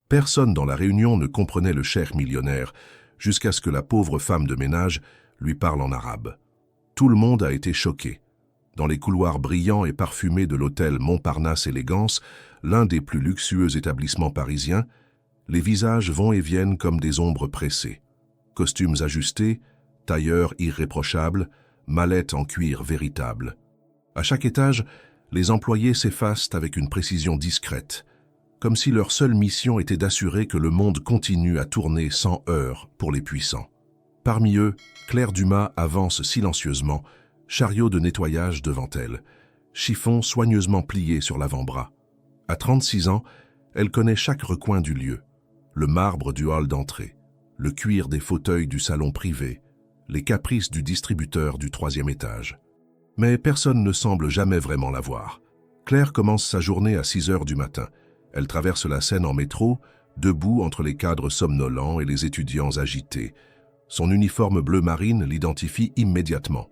Personne dans la réunion ne comprenait le cheikh millionnaire, jusqu'à ce que la pauvre femme de ménage lui parle en arabe. Tout le monde a été choqué. Dans les couloirs brillants et parfumés de l'hôtel Montparnasse Élégance, l'un des plus luxueux établissements parisiens, les visages vont et viennent comme des ombres pressées. Costumes ajustés, tailleurs irréprochables, mallettes en cuir véritable. À chaque étage, les employés s'effacent avec une précision discrète, comme si leur seule mission était d'assurer que le monde continue à tourner sans heurts pour les puissants. Parmi eux, Claire Dumas avance silencieusement, chariot de nettoyage devant elle, chiffon soigneusement plié sur l'avant-bras. À 36 ans, elle connaît chaque recoin du lieu, le marbre du hall d'entrée, le cuir des fauteuils du salon privé, les caprices du distributeur du 3e étage. Mais personne ne semble jamais vraiment la voir. Claire commence sa journée à 6 heures du matin. Elle traverse la Seine en métro, debout entre les cadres somnolents et les étudiants agités. Son uniforme bleu marine l'identifie immédiatement.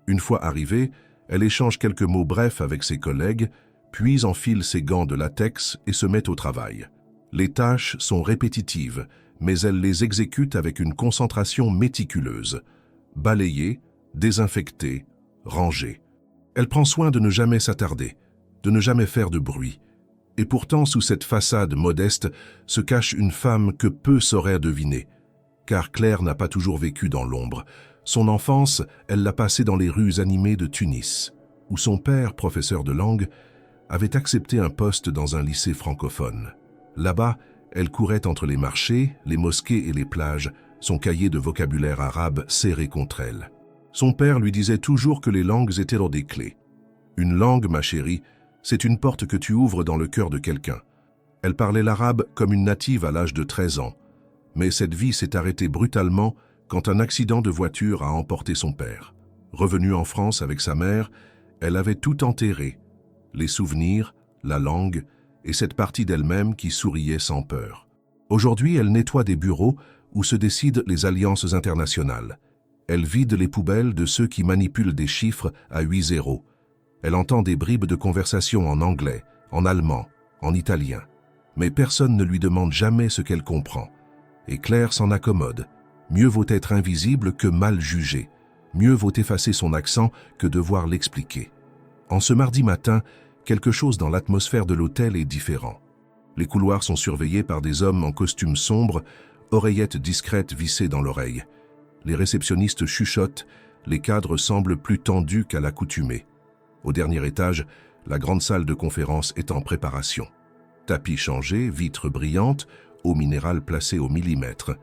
Une fois arrivée, elle échange quelques mots brefs avec ses collègues, puis enfile ses gants de latex et se met au travail. Les tâches sont répétitives, mais elle les exécute avec une concentration méticuleuse. Balayer, désinfecter, ranger. Elle prend soin de ne jamais s'attarder, de ne jamais faire de bruit. Et pourtant, sous cette façade modeste, se cache une femme que peu sauraient deviner. Car Claire n'a pas toujours vécu dans l'ombre. Son enfance, elle l'a passée dans les rues animées de Tunis, où son père, professeur de langue, avait accepté un poste dans un lycée francophone. Là-bas, elle courait entre les marchés, les mosquées et les plages, son cahier de vocabulaire arabe serré contre elle. Son père lui disait toujours que les langues étaient dans des clés. Une langue, ma chérie, c'est une porte que tu ouvres dans le cœur de quelqu'un. Elle parlait l'arabe comme une native à l'âge de 13 ans. Mais cette vie s'est arrêtée brutalement quand un accident de voiture a emporté son père. Revenue en France avec sa mère, elle avait tout enterré. Les souvenirs, la langue et cette partie d'elle-même qui souriait sans peur. Aujourd'hui, elle nettoie des bureaux où se décident les alliances internationales. Elle vide les poubelles de ceux qui manipulent des chiffres à 8 zéros. Elle entend des bribes de conversation en anglais, en allemand, en italien. Mais personne ne lui demande jamais ce qu'elle comprend. Et Claire s'en accommode. Mieux vaut être invisible que mal jugé. Mieux vaut effacer son accent que devoir l'expliquer. En ce mardi matin, quelque chose dans l'atmosphère de l'hôtel est différent. Les couloirs sont surveillés par des hommes en costume sombre, oreillettes discrètes vissées dans l'oreille. Les réceptionnistes chuchotent, les cadres semblent plus tendus qu'à l'accoutumée. Au dernier étage, la grande salle de conférence est en préparation. Tapis changé, vitres brillantes, eau minérale placée au millimètre.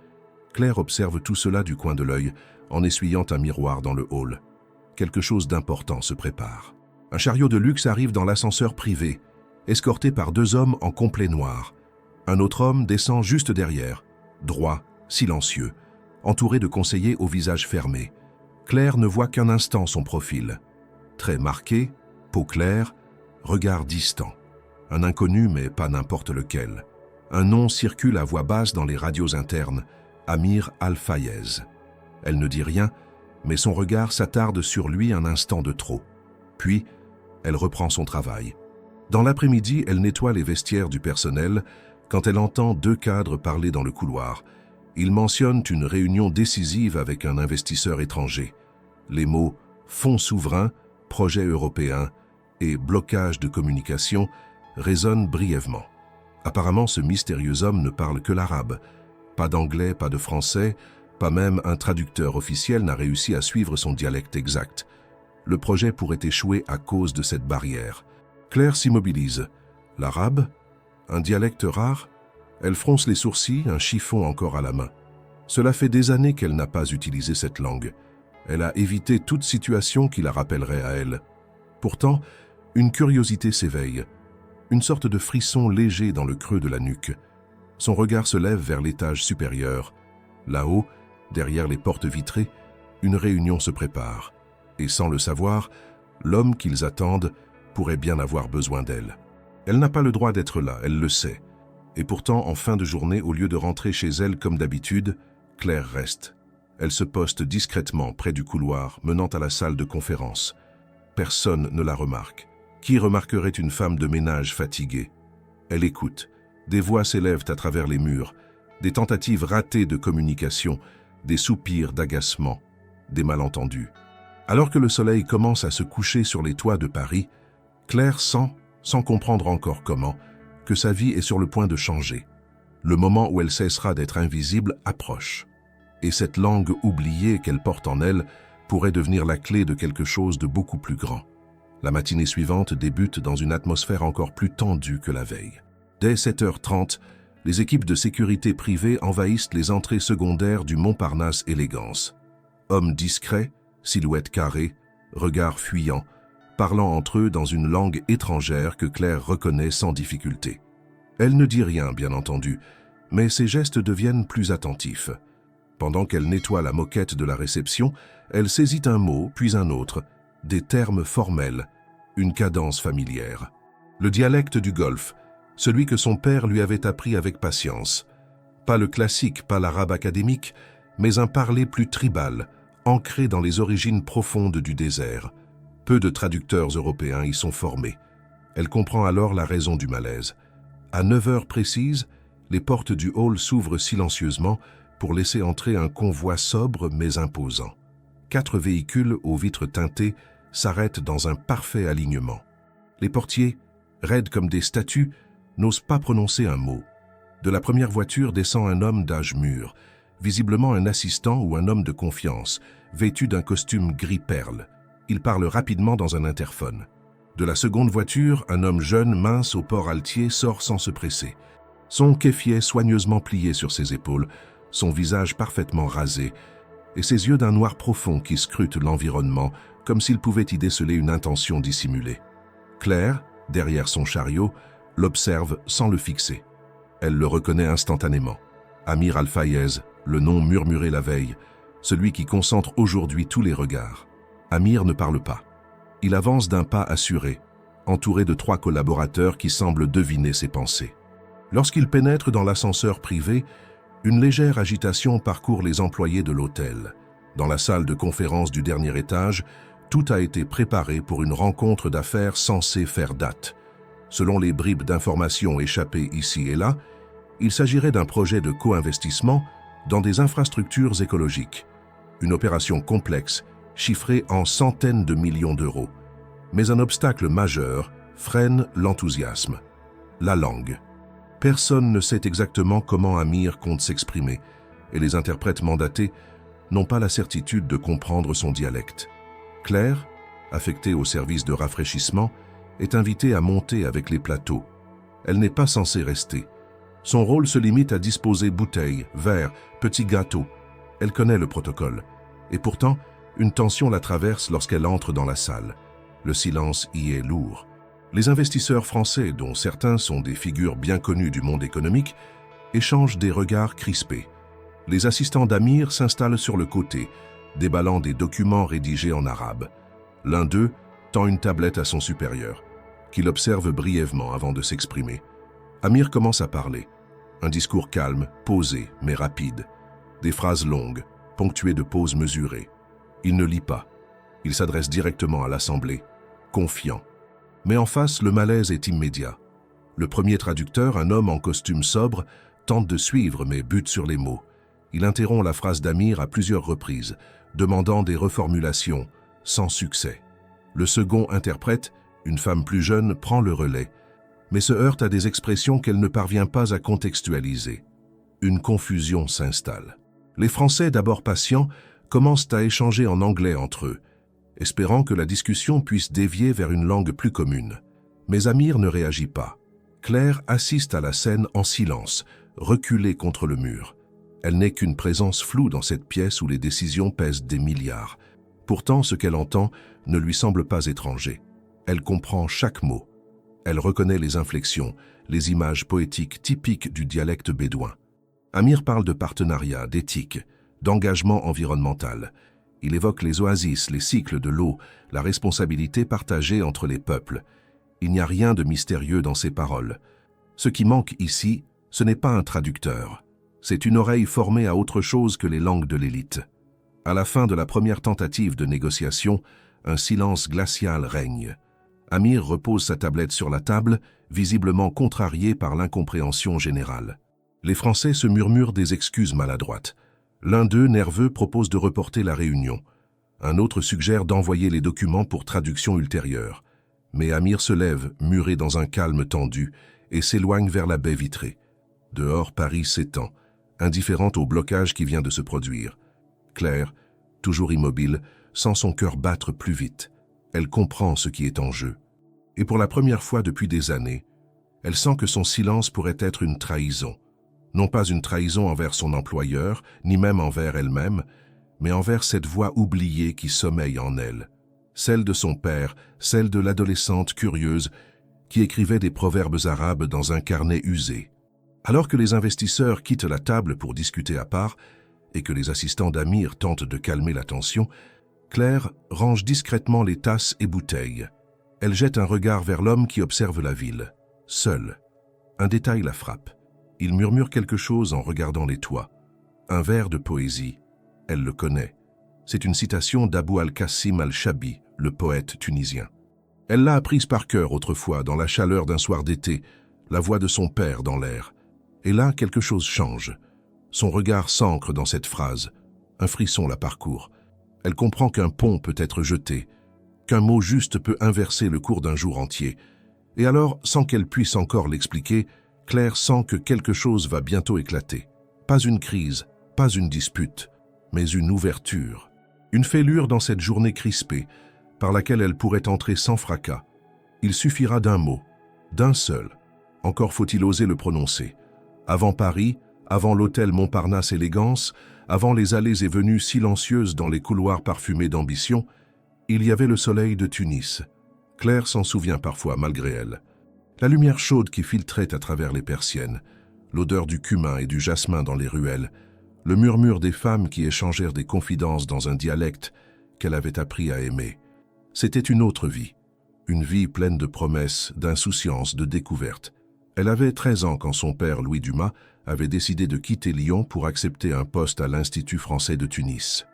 Claire observe tout cela du coin de l'œil, en essuyant un miroir dans le hall. Quelque chose d'important se prépare. Un chariot de luxe arrive dans l'ascenseur privé, escorté par 2 hommes en complet noir. Un autre homme descend juste derrière, droit, silencieux, entouré de conseillers au visage fermé. Claire ne voit qu'un instant son profil. Très marqué, peau claire, regard distant. Un inconnu, mais pas n'importe lequel. Un nom circule à voix basse dans les radios internes, Amir Al-Fayez. Elle ne dit rien, mais son regard s'attarde sur lui un instant de trop. Puis, elle reprend son travail. Dans l'après-midi, elle nettoie les vestiaires du personnel quand elle entend 2 cadres parler dans le couloir. Ils mentionnent une réunion décisive avec un investisseur étranger. Les mots « fonds souverain », projet européen et blocage de communication résonnent brièvement. Apparemment, ce mystérieux homme ne parle que l'arabe. Pas d'anglais, pas de français, pas même un traducteur officiel n'a réussi à suivre son dialecte exact. Le projet pourrait échouer à cause de cette barrière. Claire s'immobilise. L'arabe? Un dialecte rare? Elle fronce les sourcils, un chiffon encore à la main. Cela fait des années qu'elle n'a pas utilisé cette langue. Elle a évité toute situation qui la rappellerait à elle. Pourtant, une curiosité s'éveille, une sorte de frisson léger dans le creux de la nuque. Son regard se lève vers l'étage supérieur. Là-haut, derrière les portes vitrées, une réunion se prépare. Et sans le savoir, l'homme qu'ils attendent pourrait bien avoir besoin d'elle. Elle n'a pas le droit d'être là, elle le sait. Et pourtant, en fin de journée, au lieu de rentrer chez elle comme d'habitude, Claire reste. Elle se poste discrètement près du couloir menant à la salle de conférence. Personne ne la remarque. Qui remarquerait une femme de ménage fatiguée? Elle écoute, Des voix s'élèvent à travers les murs, des tentatives ratées de communication, des soupirs d'agacement, des malentendus. Alors que le soleil commence à se coucher sur les toits de Paris, Claire sent, sans comprendre encore comment, que sa vie est sur le point de changer. Le moment où elle cessera d'être invisible approche. Et cette langue oubliée qu'elle porte en elle pourrait devenir la clé de quelque chose de beaucoup plus grand. La matinée suivante débute dans une atmosphère encore plus tendue que la veille. Dès 7h30, les équipes de sécurité privée envahissent les entrées secondaires du Montparnasse Élégance. Hommes discrets, silhouettes carrées, regards fuyants, parlant entre eux dans une langue étrangère que Claire reconnaît sans difficulté. Elle ne dit rien, bien entendu, mais ses gestes deviennent plus attentifs. Pendant qu'elle nettoie la moquette de la réception, elle saisit un mot, puis un autre, des termes formels, une cadence familière. Le dialecte du Golfe, celui que son père lui avait appris avec patience. Pas le classique, pas l'arabe académique, mais un parler plus tribal, ancré dans les origines profondes du désert. Peu de traducteurs européens y sont formés. Elle comprend alors la raison du malaise. À 9h précises, les portes du hall s'ouvrent silencieusement pour laisser entrer un convoi sobre mais imposant. 4 véhicules aux vitres teintées s'arrêtent dans un parfait alignement. Les portiers, raides comme des statues, n'osent pas prononcer un mot. De la première voiture descend un homme d'âge mûr, visiblement un assistant ou un homme de confiance, vêtu d'un costume gris perle. Il parle rapidement dans un interphone. De la seconde voiture, un homme jeune, mince, au port altier, sort sans se presser. Son kéfier soigneusement plié sur ses épaules, son visage parfaitement rasé, et ses yeux d'un noir profond qui scrutent l'environnement, comme s'il pouvait y déceler une intention dissimulée. Claire, derrière son chariot, l'observe sans le fixer. Elle le reconnaît instantanément. Amir Al-Fayez, le nom murmuré la veille, celui qui concentre aujourd'hui tous les regards. Amir ne parle pas. Il avance d'un pas assuré, entouré de 3 collaborateurs qui semblent deviner ses pensées. Lorsqu'il pénètre dans l'ascenseur privé, une légère agitation parcourt les employés de l'hôtel. Dans la salle de conférence du dernier étage, tout a été préparé pour une rencontre d'affaires censée faire date. Selon les bribes d'informations échappées ici et là, il s'agirait d'un projet de co-investissement dans des infrastructures écologiques. Une opération complexe, chiffrée en centaines de millions d'euros. Mais un obstacle majeur freine l'enthousiasme. La langue. Personne ne sait exactement comment Amir compte s'exprimer, et les interprètes mandatés n'ont pas la certitude de comprendre son dialecte. Claire, affectée au service de rafraîchissement, est invitée à monter avec les plateaux. Elle n'est pas censée rester. Son rôle se limite à disposer bouteilles, verres, petits gâteaux. Elle connaît le protocole. Et pourtant, une tension la traverse lorsqu'elle entre dans la salle. Le silence y est lourd. Les investisseurs français, dont certains sont des figures bien connues du monde économique, échangent des regards crispés. Les assistants d'Amir s'installent sur le côté, déballant des documents rédigés en arabe. L'un d'eux tend une tablette à son supérieur, qu'il observe brièvement avant de s'exprimer. Amir commence à parler. Un discours calme, posé, mais rapide. Des phrases longues, ponctuées de pauses mesurées. Il ne lit pas. Il s'adresse directement à l'Assemblée, confiant. Mais en face, le malaise est immédiat. Le premier traducteur, un homme en costume sobre, tente de suivre mais bute sur les mots. Il interrompt la phrase d'Amir à plusieurs reprises, demandant des reformulations, sans succès. Le second interprète, une femme plus jeune, prend le relais, mais se heurte à des expressions qu'elle ne parvient pas à contextualiser. Une confusion s'installe. Les Français, d'abord patients, commencent à échanger en anglais entre eux, espérant que la discussion puisse dévier vers une langue plus commune. Mais Amir ne réagit pas. Claire assiste à la scène en silence, reculée contre le mur. Elle n'est qu'une présence floue dans cette pièce où les décisions pèsent des milliards. Pourtant, ce qu'elle entend ne lui semble pas étranger. Elle comprend chaque mot. Elle reconnaît les inflexions, les images poétiques typiques du dialecte bédouin. Amir parle de partenariat, d'éthique, d'engagement environnemental. Il évoque les oasis, les cycles de l'eau, la responsabilité partagée entre les peuples. Il n'y a rien de mystérieux dans ces paroles. Ce qui manque ici, ce n'est pas un traducteur. C'est une oreille formée à autre chose que les langues de l'élite. À la fin de la première tentative de négociation, un silence glacial règne. Amir repose sa tablette sur la table, visiblement contrarié par l'incompréhension générale. Les Français se murmurent des excuses maladroites. L'un d'eux, nerveux, propose de reporter la réunion. Un autre suggère d'envoyer les documents pour traduction ultérieure. Mais Amir se lève, muré dans un calme tendu, et s'éloigne vers la baie vitrée. Dehors, Paris s'étend, indifférente au blocage qui vient de se produire. Claire, toujours immobile, sent son cœur battre plus vite. Elle comprend ce qui est en jeu. Et pour la première fois depuis des années, elle sent que son silence pourrait être une trahison. Non pas une trahison envers son employeur, ni même envers elle-même, mais envers cette voix oubliée qui sommeille en elle. Celle de son père, celle de l'adolescente curieuse qui écrivait des proverbes arabes dans un carnet usé. Alors que les investisseurs quittent la table pour discuter à part et que les assistants d'Amir tentent de calmer la tension, Claire range discrètement les tasses et bouteilles. Elle jette un regard vers l'homme qui observe la ville, seul. Un détail la frappe. Il murmure quelque chose en regardant les toits. Un vers de poésie. Elle le connaît. C'est une citation d'Abou al-Qasim al-Chabi, le poète tunisien. Elle l'a apprise par cœur autrefois, dans la chaleur d'un soir d'été, la voix de son père dans l'air. Et là, quelque chose change. Son regard s'ancre dans cette phrase. Un frisson la parcourt. Elle comprend qu'un pont peut être jeté, qu'un mot juste peut inverser le cours d'un jour entier. Et alors, sans qu'elle puisse encore l'expliquer, Claire sent que quelque chose va bientôt éclater. Pas une crise, pas une dispute, mais une ouverture. Une fêlure dans cette journée crispée, par laquelle elle pourrait entrer sans fracas. Il suffira d'un mot, d'un seul. Encore faut-il oser le prononcer. Avant Paris, avant l'hôtel Montparnasse Élégance, avant les allées et venues silencieuses dans les couloirs parfumés d'ambition, il y avait le soleil de Tunis. Claire s'en souvient parfois malgré elle. La lumière chaude qui filtrait à travers les persiennes, l'odeur du cumin et du jasmin dans les ruelles, le murmure des femmes qui échangèrent des confidences dans un dialecte qu'elle avait appris à aimer. C'était une autre vie, une vie pleine de promesses, d'insouciance, de découvertes. Elle avait 13 ans quand son père, Louis Dumas, avait décidé de quitter Lyon pour accepter un poste à l'Institut français de Tunis.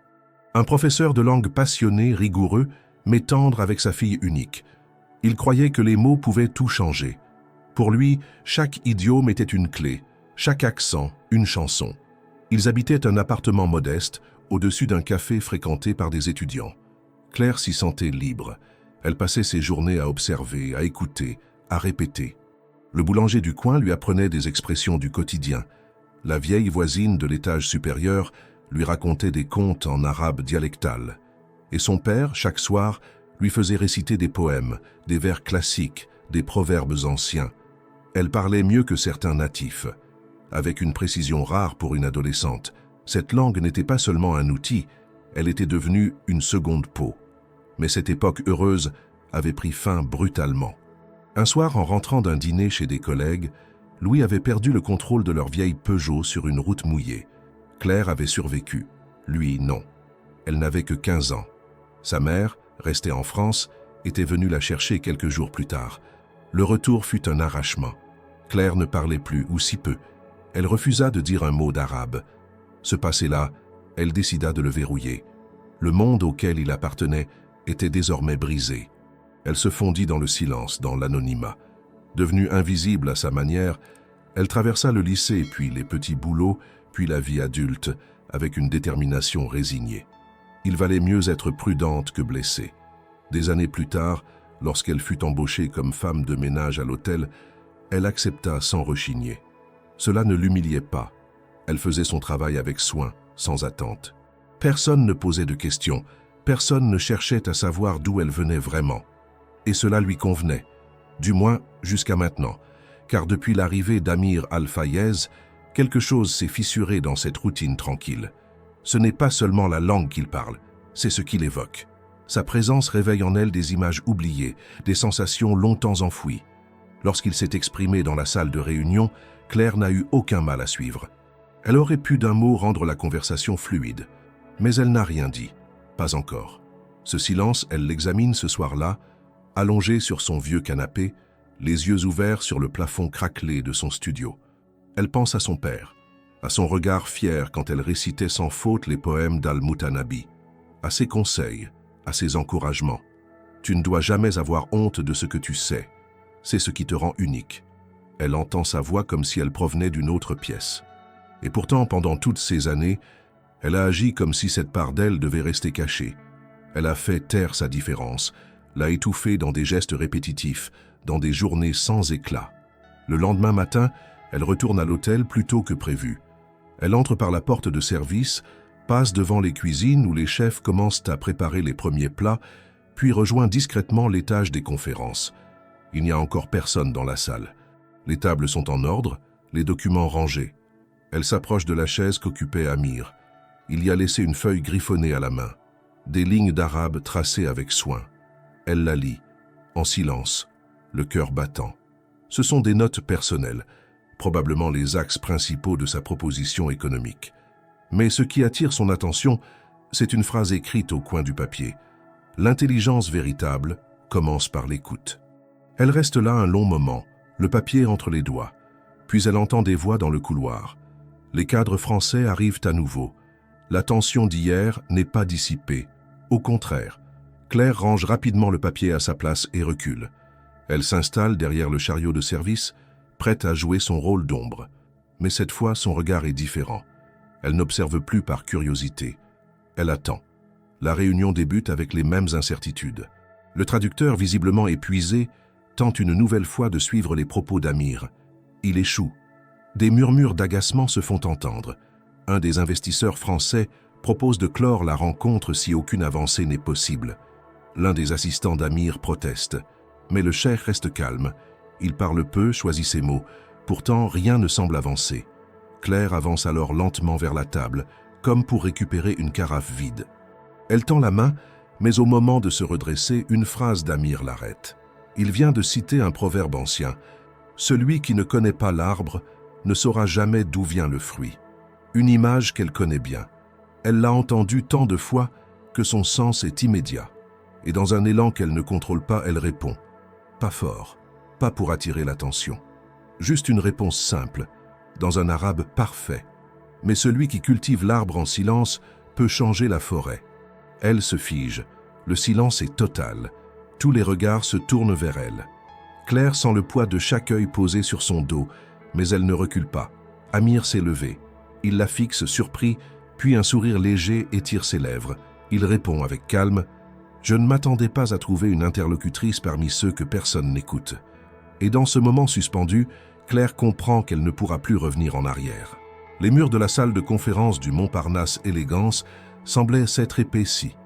Un professeur de langue passionné, rigoureux, mais tendre avec sa fille unique. Il croyait que les mots pouvaient tout changer. Pour lui, chaque idiome était une clé, chaque accent, une chanson. Ils habitaient un appartement modeste, au-dessus d'un café fréquenté par des étudiants. Claire s'y sentait libre. Elle passait ses journées à observer, à écouter, à répéter. Le boulanger du coin lui apprenait des expressions du quotidien. La vieille voisine de l'étage supérieur lui racontait des contes en arabe dialectal. Et son père, chaque soir, lui faisait réciter des poèmes, des vers classiques, des proverbes anciens. Elle parlait mieux que certains natifs. Avec une précision rare pour une adolescente, cette langue n'était pas seulement un outil, elle était devenue une seconde peau. Mais cette époque heureuse avait pris fin brutalement. Un soir, en rentrant d'un dîner chez des collègues, Louis avait perdu le contrôle de leur vieille Peugeot sur une route mouillée. Claire avait survécu, lui non. Elle n'avait que 15 ans. Sa mère, restée en France, était venue la chercher quelques jours plus tard. Le retour fut un arrachement. Claire ne parlait plus, ou si peu. Elle refusa de dire un mot d'arabe. Ce passé-là, elle décida de le verrouiller. Le monde auquel il appartenait était désormais brisé. Elle se fondit dans le silence, dans l'anonymat. Devenue invisible à sa manière, elle traversa le lycée, puis les petits boulots, puis la vie adulte, avec une détermination résignée. Il valait mieux être prudente que blessée. Des années plus tard, lorsqu'elle fut embauchée comme femme de ménage à l'hôtel, elle accepta sans rechigner. Cela ne l'humiliait pas. Elle faisait son travail avec soin, sans attente. Personne ne posait de questions, personne ne cherchait à savoir d'où elle venait vraiment. Et cela lui convenait, du moins jusqu'à maintenant, car depuis l'arrivée d'Amir Al-Fayez, quelque chose s'est fissuré dans cette routine tranquille. Ce n'est pas seulement la langue qu'il parle, c'est ce qu'il évoque. Sa présence réveille en elle des images oubliées, des sensations longtemps enfouies. Lorsqu'il s'est exprimé dans la salle de réunion, Claire n'a eu aucun mal à suivre. Elle aurait pu d'un mot rendre la conversation fluide, mais elle n'a rien dit, pas encore. Ce silence, elle l'examine ce soir-là, allongée sur son vieux canapé, les yeux ouverts sur le plafond craquelé de son studio. Elle pense à son père, à son regard fier quand elle récitait sans faute les poèmes d'Al-Mutanabi, à ses conseils, à ses encouragements. « Tu ne dois jamais avoir honte de ce que tu sais. C'est ce qui te rend unique. Elle entend sa voix comme si elle provenait d'une autre pièce. Et pourtant, pendant toutes ces années, elle a agi comme si cette part d'elle devait rester cachée. Elle a fait taire sa différence, l'a étouffée dans des gestes répétitifs, dans des journées sans éclat. Le lendemain matin, elle retourne à l'hôtel plus tôt que prévu. Elle entre par la porte de service, passe devant les cuisines où les chefs commencent à préparer les premiers plats, puis rejoint discrètement l'étage des conférences. Il n'y a encore personne dans la salle. Les tables sont en ordre, les documents rangés. Elle s'approche de la chaise qu'occupait Amir. Il y a laissé une feuille griffonnée à la main, des lignes d'arabe tracées avec soin. Elle la lit, en silence, le cœur battant. Ce sont des notes personnelles, probablement les axes principaux de sa proposition économique. Mais ce qui attire son attention, c'est une phrase écrite au coin du papier. L'intelligence véritable commence par l'écoute. Elle reste là un long moment, le papier entre les doigts. Puis elle entend des voix dans le couloir. Les cadres français arrivent à nouveau. La tension d'hier n'est pas dissipée. Au contraire, Claire range rapidement le papier à sa place et recule. Elle s'installe derrière le chariot de service, prête à jouer son rôle d'ombre. Mais cette fois, son regard est différent. Elle n'observe plus par curiosité. Elle attend. La réunion débute avec les mêmes incertitudes. Le traducteur, visiblement épuisé, tente une nouvelle fois de suivre les propos d'Amir. Il échoue. Des murmures d'agacement se font entendre. Un des investisseurs français propose de clore la rencontre si aucune avancée n'est possible. L'un des assistants d'Amir proteste. Mais le cheikh reste calme. Il parle peu, choisit ses mots. Pourtant, rien ne semble avancer. Claire avance alors lentement vers la table, comme pour récupérer une carafe vide. Elle tend la main, mais au moment de se redresser, une phrase d'Amir l'arrête. Il vient de citer un proverbe ancien. « Celui qui ne connaît pas l'arbre ne saura jamais d'où vient le fruit. » Une image qu'elle connaît bien. Elle l'a entendue tant de fois que son sens est immédiat. Et dans un élan qu'elle ne contrôle pas, elle répond. Pas fort, pas pour attirer l'attention. Juste une réponse simple, dans un arabe parfait. Mais celui qui cultive l'arbre en silence peut changer la forêt. Elle se fige. Le silence est total. Tous les regards se tournent vers elle. Claire sent le poids de chaque œil posé sur son dos, mais elle ne recule pas. Amir s'est levé. Il la fixe, surpris, puis un sourire léger étire ses lèvres. Il répond avec calme « Je ne m'attendais pas à trouver une interlocutrice parmi ceux que personne n'écoute. » Et dans ce moment suspendu, Claire comprend qu'elle ne pourra plus revenir en arrière. Les murs de la salle de conférence du Montparnasse Élégance semblaient s'être épaissis,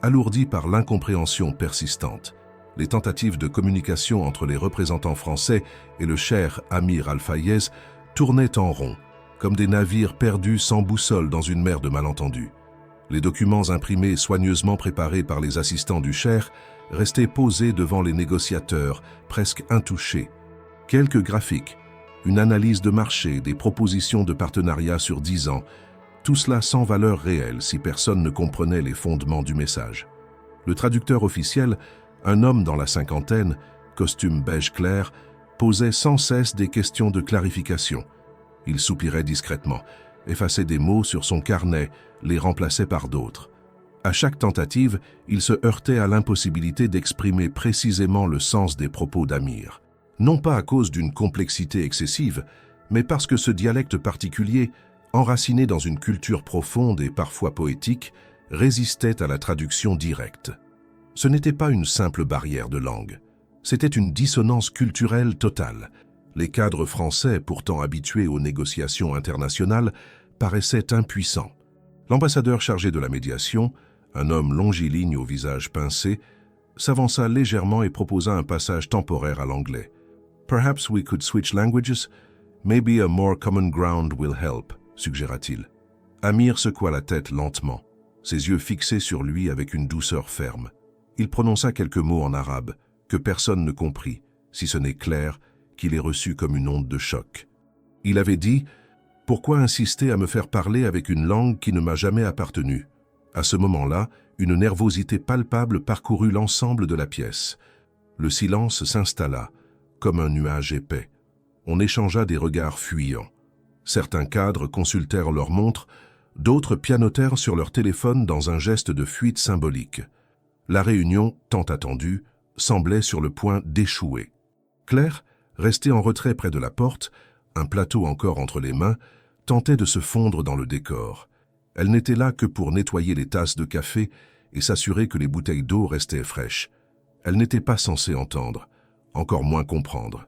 alourdis par l'incompréhension persistante. Les tentatives de communication entre les représentants français et le cheikh Amir Al-Fayez tournaient en rond, comme des navires perdus sans boussole dans une mer de malentendus. Les documents imprimés soigneusement préparés par les assistants du cheikh restaient posés devant les négociateurs, presque intouchés. Quelques graphiques, une analyse de marché, des propositions de partenariat sur 10 ans, tout cela sans valeur réelle si personne ne comprenait les fondements du message. Le traducteur officiel, un homme dans la cinquantaine, costume beige clair, posait sans cesse des questions de clarification. Il soupirait discrètement, effaçait des mots sur son carnet, les remplaçait par d'autres. À chaque tentative, il se heurtait à l'impossibilité d'exprimer précisément le sens des propos d'Amir. Non pas à cause d'une complexité excessive, mais parce que ce dialecte particulier, enraciné dans une culture profonde et parfois poétique, résistait à la traduction directe. Ce n'était pas une simple barrière de langue, c'était une dissonance culturelle totale. Les cadres français, pourtant habitués aux négociations internationales, paraissaient impuissants. L'ambassadeur chargé de la médiation, un homme longiligne au visage pincé, s'avança légèrement et proposa un passage temporaire à l'anglais. « Perhaps we could switch languages? Maybe a more common ground will help », suggéra-t-il. Amir secoua la tête lentement, ses yeux fixés sur lui avec une douceur ferme. Il prononça quelques mots en arabe, que personne ne comprit, si ce n'est Claire, qui les reçut comme une onde de choc. Il avait dit « Pourquoi insister à me faire parler avec une langue qui ne m'a jamais appartenu ?» À ce moment-là, une nervosité palpable parcourut l'ensemble de la pièce. Le silence s'installa, comme un nuage épais. On échangea des regards fuyants. Certains cadres consultèrent leurs montres, d'autres pianotèrent sur leur téléphone dans un geste de fuite symbolique. La réunion, tant attendue, semblait sur le point d'échouer. Claire, restée en retrait près de la porte, un plateau encore entre les mains, tentait de se fondre dans le décor. Elle n'était là que pour nettoyer les tasses de café et s'assurer que les bouteilles d'eau restaient fraîches. Elle n'était pas censée entendre, encore moins comprendre.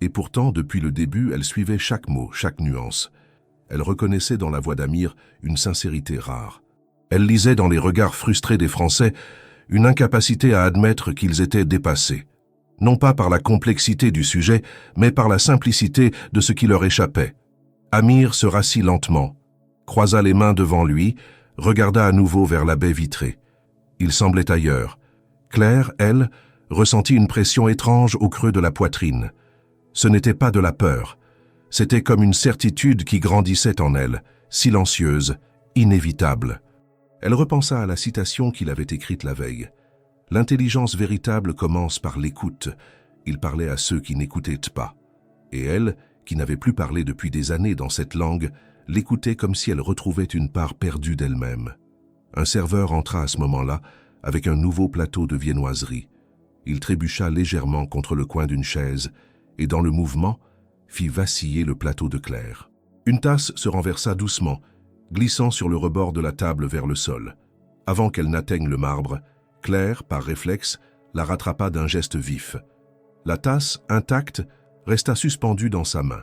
Et pourtant, depuis le début, elle suivait chaque mot, chaque nuance. Elle reconnaissait dans la voix d'Amir une sincérité rare. Elle lisait dans les regards frustrés des Français une incapacité à admettre qu'ils étaient dépassés. Non pas par la complexité du sujet, mais par la simplicité de ce qui leur échappait. Amir se rassit lentement, croisa les mains devant lui, regarda à nouveau vers la baie vitrée. Il semblait ailleurs. Claire, elle, ressentit une pression étrange au creux de la poitrine. Ce n'était pas de la peur. C'était comme une certitude qui grandissait en elle, silencieuse, inévitable. Elle repensa à la citation qu'il avait écrite la veille. L'intelligence véritable commence par l'écoute. Il parlait à ceux qui n'écoutaient pas. Et elle, qui n'avait plus parlé depuis des années dans cette langue, l'écoutait comme si elle retrouvait une part perdue d'elle-même. Un serveur entra à ce moment-là avec un nouveau plateau de viennoiserie. Il trébucha légèrement contre le coin d'une chaise et, dans le mouvement, fit vaciller le plateau de Claire. Une tasse se renversa doucement, glissant sur le rebord de la table vers le sol. Avant qu'elle n'atteigne le marbre, Claire, par réflexe, la rattrapa d'un geste vif. La tasse, intacte, resta suspendue dans sa main.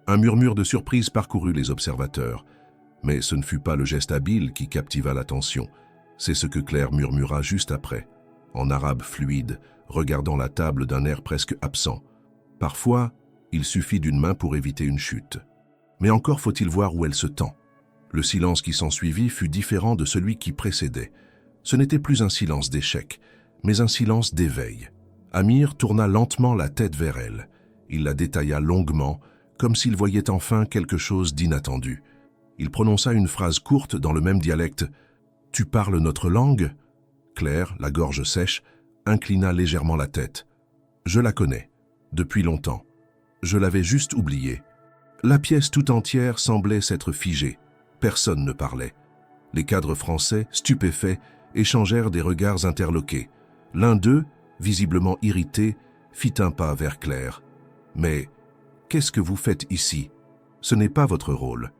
Un murmure de surprise parcourut les observateurs. Mais ce ne fut pas le geste habile qui captiva l'attention. C'est ce que Claire murmura juste après, en arabe fluide, regardant la table d'un air presque absent. Parfois, il suffit d'une main pour éviter une chute. Mais encore faut-il voir où elle se tend. Le silence qui s'ensuivit fut différent de celui qui précédait. Ce n'était plus un silence d'échec, mais un silence d'éveil. Amir tourna lentement la tête vers elle. Il la détailla longuement, comme s'il voyait enfin quelque chose d'inattendu. Il prononça une phrase courte dans le même dialecte. « Tu parles notre langue ?» Claire, la gorge sèche, inclina légèrement la tête. « Je la connais, depuis longtemps. Je l'avais juste oubliée. » La pièce tout entière semblait s'être figée. Personne ne parlait. Les cadres français, stupéfaits, échangèrent des regards interloqués. L'un d'eux, visiblement irrité, fit un pas vers Claire. « Mais qu'est-ce que vous faites ici? Ce n'est pas votre rôle. »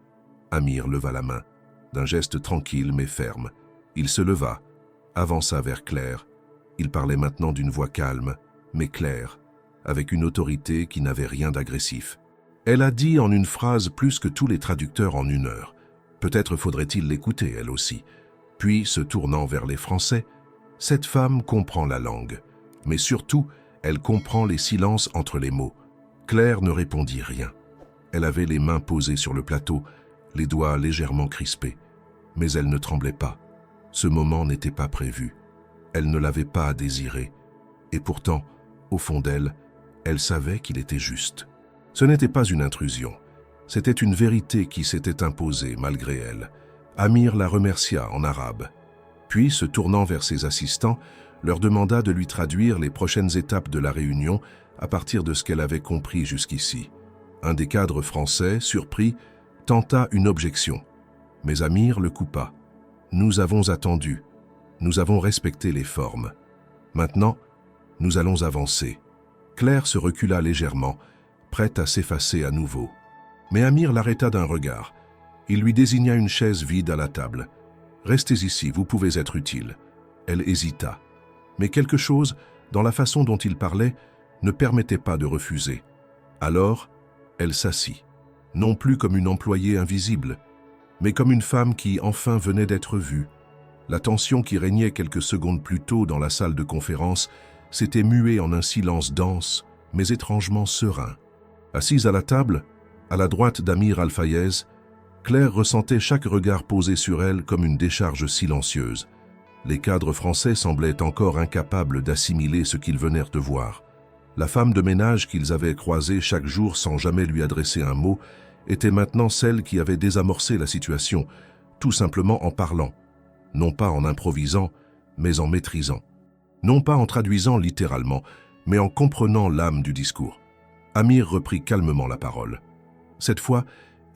Amir leva la main, d'un geste tranquille mais ferme. Il se leva, avança vers Claire. Il parlait maintenant d'une voix calme, mais claire, avec une autorité qui n'avait rien d'agressif. Elle a dit en une phrase plus que tous les traducteurs en une heure. Peut-être faudrait-il l'écouter, elle aussi. Puis, se tournant vers les Français, « Cette femme comprend la langue, mais surtout, elle comprend les silences entre les mots. » Claire ne répondit rien. Elle avait les mains posées sur le plateau, les doigts légèrement crispés. Mais elle ne tremblait pas. Ce moment n'était pas prévu. Elle ne l'avait pas désiré. Et pourtant, au fond d'elle, elle savait qu'il était juste. Ce n'était pas une intrusion. C'était une vérité qui s'était imposée malgré elle. Amir la remercia en arabe. Puis, se tournant vers ses assistants, leur demanda de lui traduire les prochaines étapes de la réunion à partir de ce qu'elle avait compris jusqu'ici. Un des cadres français, surpris, tenta une objection. Mais Amir le coupa. « Nous avons attendu. Nous avons respecté les formes. Maintenant, nous allons avancer. » Claire se recula légèrement, prête à s'effacer à nouveau. Mais Amir l'arrêta d'un regard. Il lui désigna une chaise vide à la table. « Restez ici, vous pouvez être utile. » Elle hésita. Mais quelque chose, dans la façon dont il parlait, ne permettait pas de refuser. Alors, elle s'assit. Non plus comme une employée invisible, mais comme une femme qui enfin venait d'être vue. La tension qui régnait quelques secondes plus tôt dans la salle de conférence s'était muée en un silence dense, mais étrangement serein. Assise à la table, à la droite d'Amir Al-Fayez, Claire ressentait chaque regard posé sur elle comme une décharge silencieuse. Les cadres français semblaient encore incapables d'assimiler ce qu'ils venaient de voir. La femme de ménage qu'ils avaient croisée chaque jour sans jamais lui adresser un mot était maintenant celle qui avait désamorcé la situation, tout simplement en parlant, non pas en improvisant, mais en maîtrisant. Non pas en traduisant littéralement, mais en comprenant l'âme du discours. Amir reprit calmement la parole. Cette fois,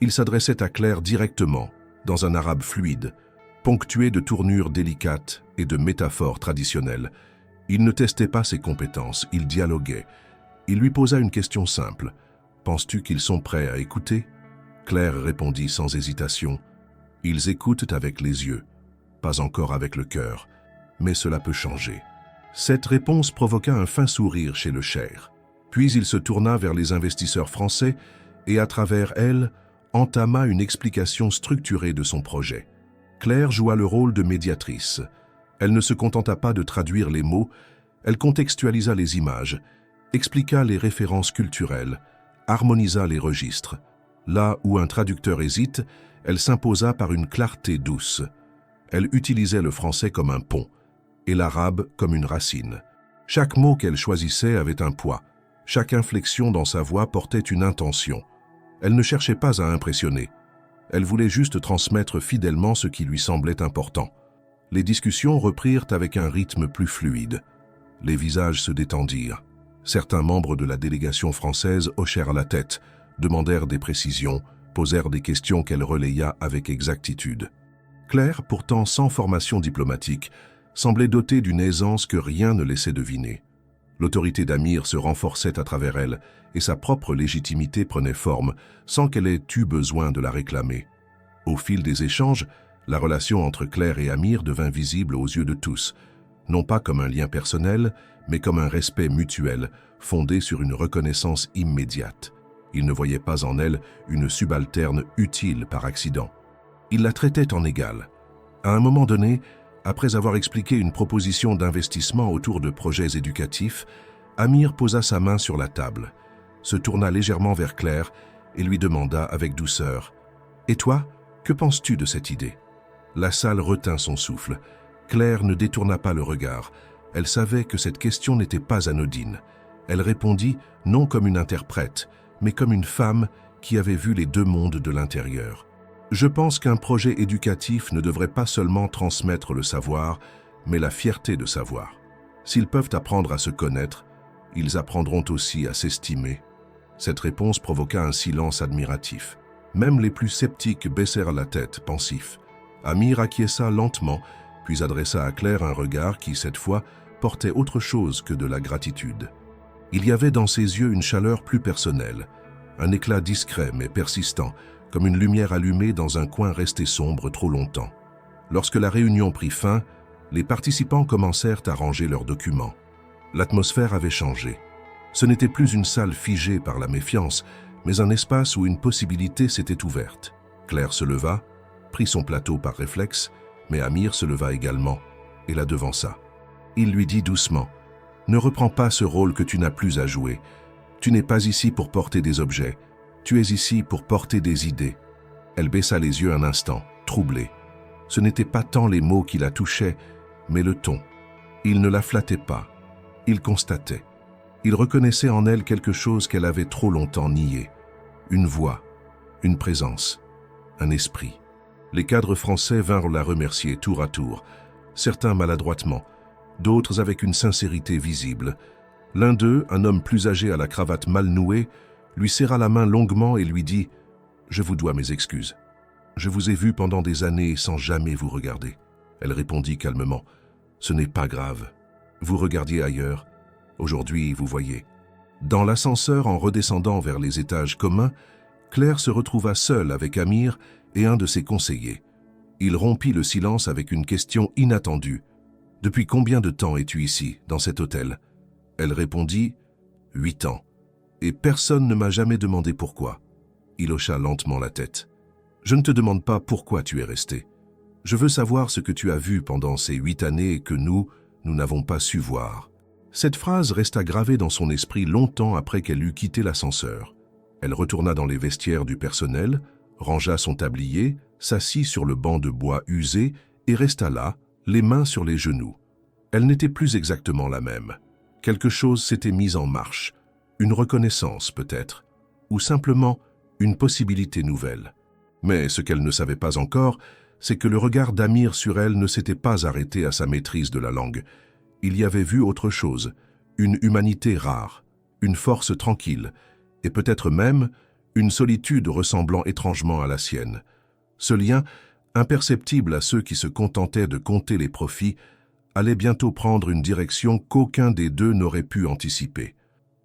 il s'adressait à Claire directement, dans un arabe fluide. Ponctué de tournures délicates et de métaphores traditionnelles, il ne testait pas ses compétences, il dialoguait. Il lui posa une question simple. « Penses-tu qu'ils sont prêts à écouter ?» Claire répondit sans hésitation. « Ils écoutent avec les yeux, pas encore avec le cœur, mais cela peut changer. » Cette réponse provoqua un fin sourire chez le cheikh. Puis il se tourna vers les investisseurs français et, à travers elle, entama une explication structurée de son projet. Claire joua le rôle de médiatrice. Elle ne se contenta pas de traduire les mots, elle contextualisa les images, expliqua les références culturelles, harmonisa les registres. Là où un traducteur hésite, elle s'imposa par une clarté douce. Elle utilisait le français comme un pont et l'arabe comme une racine. Chaque mot qu'elle choisissait avait un poids. Chaque inflexion dans sa voix portait une intention. Elle ne cherchait pas à impressionner. Elle voulait juste transmettre fidèlement ce qui lui semblait important. Les discussions reprirent avec un rythme plus fluide. Les visages se détendirent. Certains membres de la délégation française hochèrent la tête, demandèrent des précisions, posèrent des questions qu'elle relaya avec exactitude. Claire, pourtant sans formation diplomatique, semblait dotée d'une aisance que rien ne laissait deviner. L'autorité d'Amir se renforçait à travers elle et sa propre légitimité prenait forme sans qu'elle ait eu besoin de la réclamer. Au fil des échanges, la relation entre Claire et Amir devint visible aux yeux de tous, non pas comme un lien personnel, mais comme un respect mutuel fondé sur une reconnaissance immédiate. Il ne voyait pas en elle une subalterne utile par accident. Il la traitait en égale. À un moment donné, après avoir expliqué une proposition d'investissement autour de projets éducatifs, Amir posa sa main sur la table, se tourna légèrement vers Claire et lui demanda avec douceur « Et toi, que penses-tu de cette idée ?» La salle retint son souffle. Claire ne détourna pas le regard. Elle savait que cette question n'était pas anodine. Elle répondit non comme une interprète, mais comme une femme qui avait vu les deux mondes de l'intérieur. Je pense qu'un projet éducatif ne devrait pas seulement transmettre le savoir, mais la fierté de savoir. S'ils peuvent apprendre à se connaître, ils apprendront aussi à s'estimer. Cette réponse provoqua un silence admiratif. Même les plus sceptiques baissèrent la tête, pensifs. Amir acquiesça lentement, puis adressa à Claire un regard qui, cette fois, portait autre chose que de la gratitude. Il y avait dans ses yeux une chaleur plus personnelle, un éclat discret mais persistant, comme une lumière allumée dans un coin resté sombre trop longtemps. Lorsque la réunion prit fin, les participants commencèrent à ranger leurs documents. L'atmosphère avait changé. Ce n'était plus une salle figée par la méfiance, mais un espace où une possibilité s'était ouverte. Claire se leva, prit son plateau par réflexe, mais Amir se leva également et la devança. Il lui dit doucement « Ne reprends pas ce rôle que tu n'as plus à jouer. Tu n'es pas ici pour porter des objets. Tu es ici pour porter des idées. » Elle baissa les yeux un instant, troublée. Ce n'étaient pas tant les mots qui la touchaient, mais le ton. Il ne la flattait pas. Il constatait. Il reconnaissait en elle quelque chose qu'elle avait trop longtemps nié. Une voix, une présence, un esprit. Les cadres français vinrent la remercier tour à tour, certains maladroitement, d'autres avec une sincérité visible. L'un d'eux, un homme plus âgé à la cravate mal nouée, lui serra la main longuement et lui dit « Je vous dois mes excuses. Je vous ai vu pendant des années sans jamais vous regarder. » Elle répondit calmement « Ce n'est pas grave. Vous regardiez ailleurs. Aujourd'hui, vous voyez. » Dans l'ascenseur, en redescendant vers les étages communs, Claire se retrouva seule avec Amir et un de ses conseillers. Il rompit le silence avec une question inattendue. « Depuis combien de temps es-tu ici, dans cet hôtel ?» Elle répondit « 8 ans. Et personne ne m'a jamais demandé pourquoi. » Il hocha lentement la tête. « Je ne te demande pas pourquoi tu es resté. Je veux savoir ce que tu as vu pendant ces 8 années que nous n'avons pas su voir. » Cette phrase resta gravée dans son esprit longtemps après qu'elle eut quitté l'ascenseur. Elle retourna dans les vestiaires du personnel, rangea son tablier, s'assit sur le banc de bois usé et resta là, les mains sur les genoux. Elle n'était plus exactement la même. Quelque chose s'était mis en marche, une reconnaissance peut-être, ou simplement une possibilité nouvelle. Mais ce qu'elle ne savait pas encore, c'est que le regard d'Amir sur elle ne s'était pas arrêté à sa maîtrise de la langue. Il y avait vu autre chose, une humanité rare, une force tranquille, et peut-être même une solitude ressemblant étrangement à la sienne. Ce lien imperceptible à ceux qui se contentaient de compter les profits, allait bientôt prendre une direction qu'aucun des deux n'aurait pu anticiper.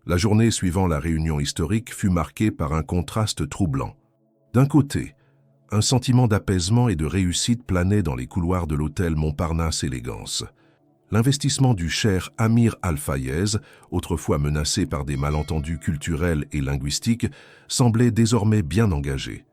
La journée suivant la réunion historique fut marquée par un contraste troublant. D'un côté, un sentiment d'apaisement et de réussite planait dans les couloirs de l'hôtel Montparnasse Élégance. L'investissement du cher Amir Al-Fayez, autrefois menacé par des malentendus culturels et linguistiques, semblait désormais bien engagé.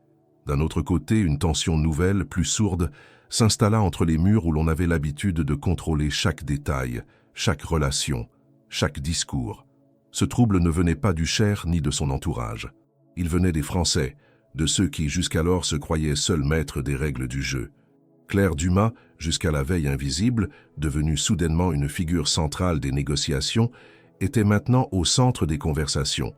D'un autre côté, une tension nouvelle, plus sourde, s'installa entre les murs où l'on avait l'habitude de contrôler chaque détail, chaque relation, chaque discours. Ce trouble ne venait pas du cher ni de son entourage. Il venait des Français, de ceux qui jusqu'alors se croyaient seuls maîtres des règles du jeu. Claire Dumas, jusqu'à la veille invisible, devenue soudainement une figure centrale des négociations, était maintenant au centre des conversations.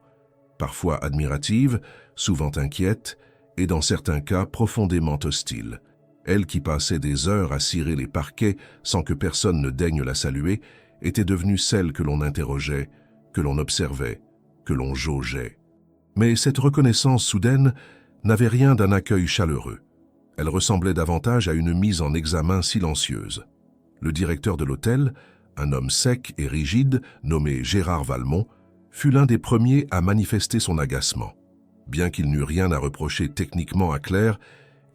Parfois admirative, souvent inquiète, et dans certains cas profondément hostile. Elle qui passait des heures à cirer les parquets sans que personne ne daigne la saluer, était devenue celle que l'on interrogeait, que l'on observait, que l'on jaugeait. Mais cette reconnaissance soudaine n'avait rien d'un accueil chaleureux. Elle ressemblait davantage à une mise en examen silencieuse. Le directeur de l'hôtel, un homme sec et rigide, nommé Gérard Valmont, fut l'un des premiers à manifester son agacement. Bien qu'il n'eût rien à reprocher techniquement à Claire,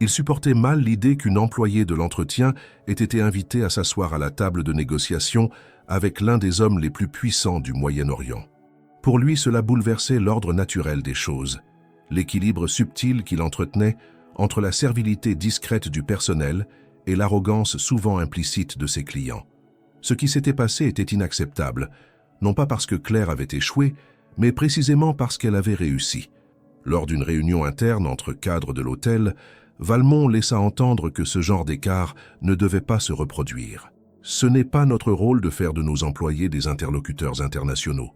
il supportait mal l'idée qu'une employée de l'entretien ait été invitée à s'asseoir à la table de négociation avec l'un des hommes les plus puissants du Moyen-Orient. Pour lui, cela bouleversait l'ordre naturel des choses, l'équilibre subtil qu'il entretenait entre la servilité discrète du personnel et l'arrogance souvent implicite de ses clients. Ce qui s'était passé était inacceptable, non pas parce que Claire avait échoué, mais précisément parce qu'elle avait réussi. Lors d'une réunion interne entre cadres de l'hôtel, Valmont laissa entendre que ce genre d'écart ne devait pas se reproduire. Ce n'est pas notre rôle de faire de nos employés des interlocuteurs internationaux.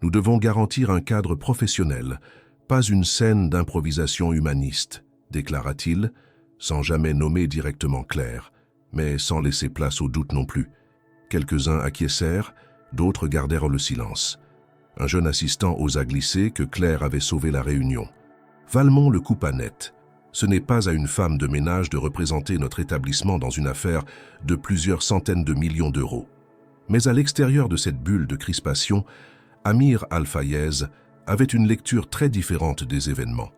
Nous devons garantir un cadre professionnel, pas une scène d'improvisation humaniste, déclara-t-il, sans jamais nommer directement Claire, mais sans laisser place au doute non plus. Quelques-uns acquiescèrent, d'autres gardèrent le silence. Un jeune assistant osa glisser que Claire avait sauvé la réunion. Valmont le coupa net. Ce n'est pas à une femme de ménage de représenter notre établissement dans une affaire de plusieurs centaines de millions d'euros. Mais à l'extérieur de cette bulle de crispation, Amir Al-Fayez avait une lecture très différente des événements.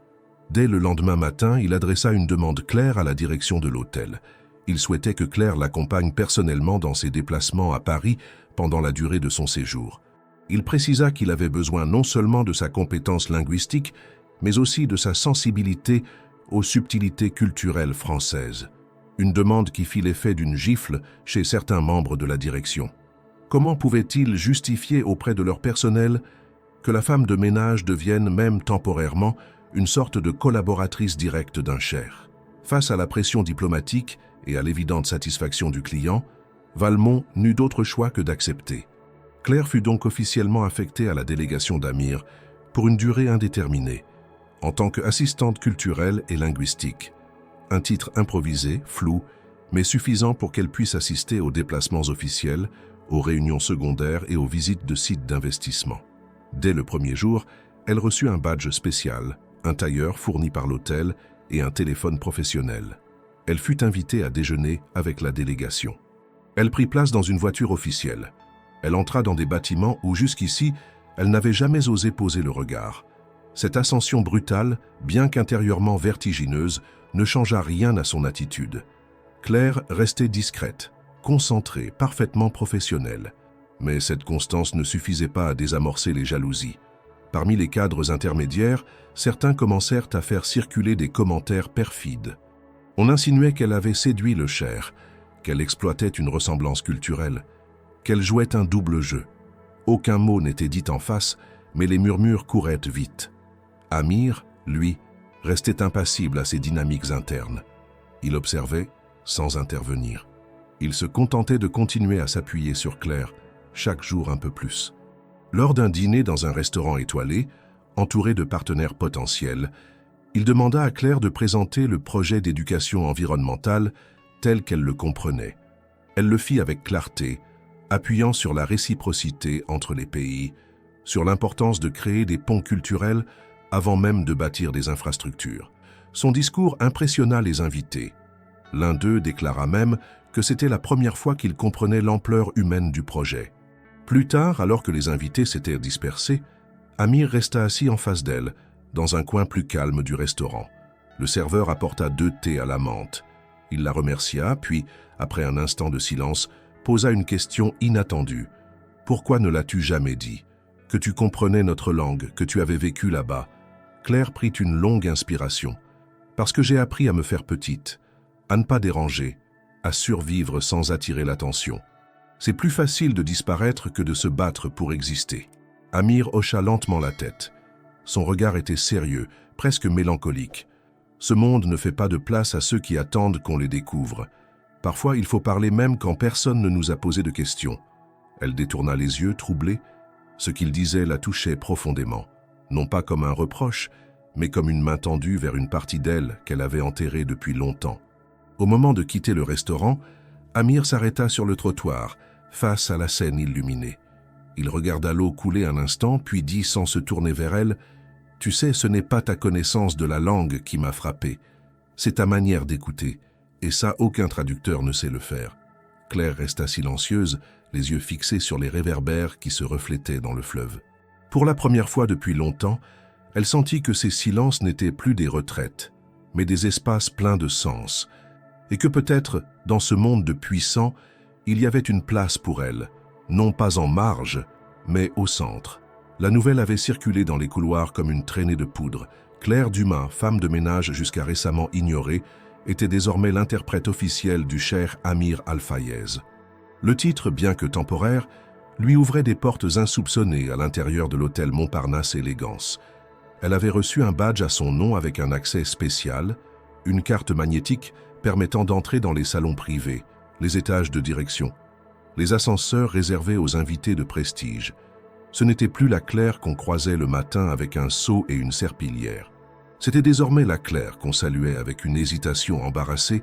Dès le lendemain matin, il adressa une demande claire à la direction de l'hôtel. Il souhaitait que Claire l'accompagne personnellement dans ses déplacements à Paris pendant la durée de son séjour. Il précisa qu'il avait besoin non seulement de sa compétence linguistique, mais aussi de sa sensibilité aux subtilités culturelles françaises. Une demande qui fit l'effet d'une gifle chez certains membres de la direction. Comment pouvaient-ils justifier auprès de leur personnel que la femme de ménage devienne, même temporairement, une sorte de collaboratrice directe d'un cher? Face à la pression diplomatique et à l'évidente satisfaction du client, Valmont n'eut d'autre choix que d'accepter. Claire fut donc officiellement affectée à la délégation d'Amir pour une durée indéterminée, en tant qu'assistante culturelle et linguistique. Un titre improvisé, flou, mais suffisant pour qu'elle puisse assister aux déplacements officiels, aux réunions secondaires et aux visites de sites d'investissement. Dès le premier jour, elle reçut un badge spécial, un tailleur fourni par l'hôtel et un téléphone professionnel. Elle fut invitée à déjeuner avec la délégation. Elle prit place dans une voiture officielle. Elle entra dans des bâtiments où jusqu'ici, elle n'avait jamais osé poser le regard. Cette ascension brutale, bien qu'intérieurement vertigineuse, ne changea rien à son attitude. Claire restait discrète, concentrée, parfaitement professionnelle. Mais cette constance ne suffisait pas à désamorcer les jalousies. Parmi les cadres intermédiaires, certains commencèrent à faire circuler des commentaires perfides. On insinuait qu'elle avait séduit le cher, qu'elle exploitait une ressemblance culturelle, qu'elle jouait un double jeu. Aucun mot n'était dit en face, mais les murmures couraient vite. Amir, lui, restait impassible à ces dynamiques internes. Il observait sans intervenir. Il se contentait de continuer à s'appuyer sur Claire, chaque jour un peu plus. Lors d'un dîner dans un restaurant étoilé, entouré de partenaires potentiels, il demanda à Claire de présenter le projet d'éducation environnementale tel qu'elle le comprenait. Elle le fit avec clarté, appuyant sur la réciprocité entre les pays, sur l'importance de créer des ponts culturels avant même de bâtir des infrastructures. Son discours impressionna les invités. L'un d'eux déclara même que c'était la première fois qu'il comprenait l'ampleur humaine du projet. Plus tard, alors que les invités s'étaient dispersés, Amir resta assis en face d'elle, dans un coin plus calme du restaurant. Le serveur apporta 2 thés à la menthe. Il la remercia, puis, après un instant de silence, posa une question inattendue. « Pourquoi ne l'as-tu jamais dit? Que tu comprenais notre langue, que tu avais vécu là-bas. » Claire prit une longue inspiration. « Parce que j'ai appris à me faire petite, à ne pas déranger, à survivre sans attirer l'attention. C'est plus facile de disparaître que de se battre pour exister. » Amir hocha lentement la tête. Son regard était sérieux, presque mélancolique. Ce monde ne fait pas de place à ceux qui attendent qu'on les découvre. Parfois, il faut parler même quand personne ne nous a posé de questions. Elle détourna les yeux, troublée. Ce qu'il disait la touchait profondément. Non pas comme un reproche, mais comme une main tendue vers une partie d'elle qu'elle avait enterrée depuis longtemps. Au moment de quitter le restaurant, Amir s'arrêta sur le trottoir, face à la Seine illuminée. Il regarda l'eau couler un instant, puis dit sans se tourner vers elle, « Tu sais, ce n'est pas ta connaissance de la langue qui m'a frappé, c'est ta manière d'écouter, et ça, aucun traducteur ne sait le faire. » Claire resta silencieuse, les yeux fixés sur les réverbères qui se reflétaient dans le fleuve. Pour la première fois depuis longtemps, elle sentit que ces silences n'étaient plus des retraites, mais des espaces pleins de sens, et que peut-être, dans ce monde de puissants, il y avait une place pour elle, non pas en marge, mais au centre. La nouvelle avait circulé dans les couloirs comme une traînée de poudre. Claire Dumas, femme de ménage jusqu'à récemment ignorée, était désormais l'interprète officielle du cheikh Amir Al-Fayez. Le titre, bien que temporaire, lui ouvrait des portes insoupçonnées à l'intérieur de l'hôtel Montparnasse Élégance. Elle avait reçu un badge à son nom avec un accès spécial, une carte magnétique permettant d'entrer dans les salons privés, les étages de direction, les ascenseurs réservés aux invités de prestige. Ce n'était plus la Claire qu'on croisait le matin avec un seau et une serpillière. C'était désormais la Claire qu'on saluait avec une hésitation embarrassée,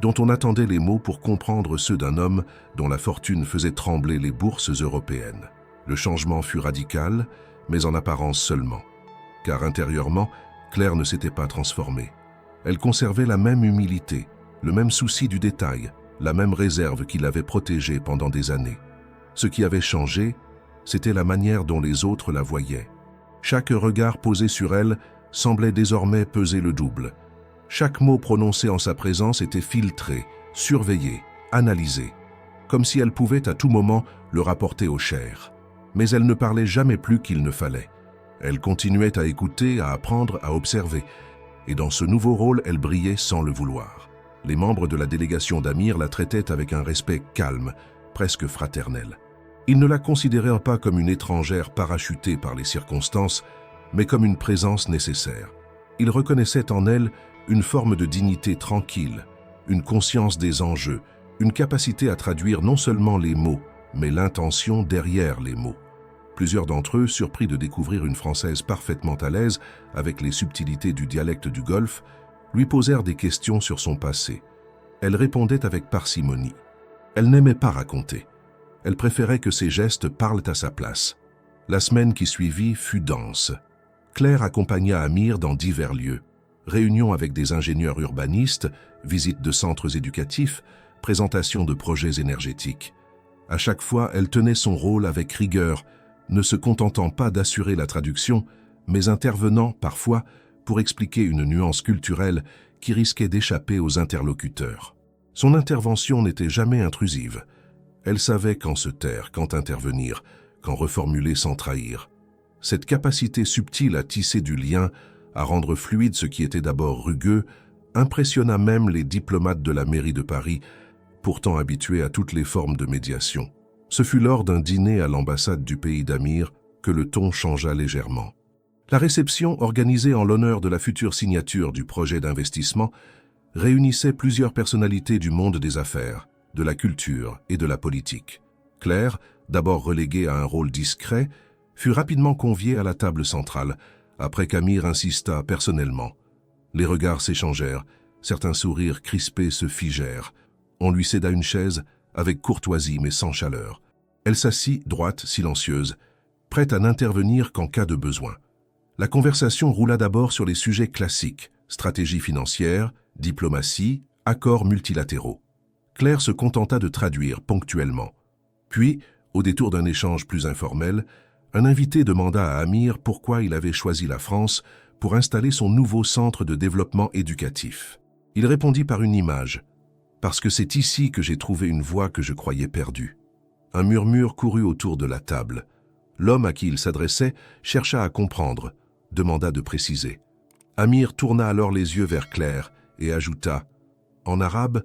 dont on attendait les mots pour comprendre ceux d'un homme dont la fortune faisait trembler les bourses européennes. Le changement fut radical, mais en apparence seulement. Car intérieurement, Claire ne s'était pas transformée. Elle conservait la même humilité, le même souci du détail, la même réserve qui l'avait protégée pendant des années. Ce qui avait changé, c'était la manière dont les autres la voyaient. Chaque regard posé sur elle semblait désormais peser le double. Chaque mot prononcé en sa présence était filtré, surveillé, analysé, comme si elle pouvait à tout moment le rapporter au cheikh. Mais elle ne parlait jamais plus qu'il ne fallait. Elle continuait à écouter, à apprendre, à observer. Et dans ce nouveau rôle, elle brillait sans le vouloir. Les membres de la délégation d'Amir la traitaient avec un respect calme, presque fraternel. Ils ne la considéraient pas comme une étrangère parachutée par les circonstances, mais comme une présence nécessaire. Ils reconnaissaient en elle une forme de dignité tranquille, une conscience des enjeux, une capacité à traduire non seulement les mots, mais l'intention derrière les mots. Plusieurs d'entre eux, surpris de découvrir une Française parfaitement à l'aise avec les subtilités du dialecte du Golfe, lui posèrent des questions sur son passé. Elle répondait avec parcimonie. Elle n'aimait pas raconter. Elle préférait que ses gestes parlent à sa place. La semaine qui suivit fut dense. Claire accompagna Amir dans divers lieux. Réunions avec des ingénieurs urbanistes, visites de centres éducatifs, présentation de projets énergétiques. À chaque fois, elle tenait son rôle avec rigueur, ne se contentant pas d'assurer la traduction, mais intervenant, parfois, pour expliquer une nuance culturelle qui risquait d'échapper aux interlocuteurs. Son intervention n'était jamais intrusive. Elle savait quand se taire, quand intervenir, quand reformuler sans trahir. Cette capacité subtile à tisser du lien, à rendre fluide ce qui était d'abord rugueux, impressionna même les diplomates de la mairie de Paris, pourtant habitués à toutes les formes de médiation. Ce fut lors d'un dîner à l'ambassade du pays d'Amir que le ton changea légèrement. La réception, organisée en l'honneur de la future signature du projet d'investissement, réunissait plusieurs personnalités du monde des affaires, de la culture et de la politique. Claire, d'abord reléguée à un rôle discret, fut rapidement conviée à la table centrale, après qu'Amir insista personnellement. Les regards s'échangèrent, certains sourires crispés se figèrent. On lui céda une chaise, avec courtoisie mais sans chaleur. Elle s'assit, droite, silencieuse, prête à n'intervenir qu'en cas de besoin. La conversation roula d'abord sur les sujets classiques, stratégie financière, diplomatie, accords multilatéraux. Claire se contenta de traduire ponctuellement. Puis, au détour d'un échange plus informel, un invité demanda à Amir pourquoi il avait choisi la France pour installer son nouveau centre de développement éducatif. Il répondit par une image. « Parce que c'est ici que j'ai trouvé une voie que je croyais perdue. » Un murmure courut autour de la table. L'homme à qui il s'adressait chercha à comprendre, demanda de préciser. Amir tourna alors les yeux vers Claire et ajouta « En arabe,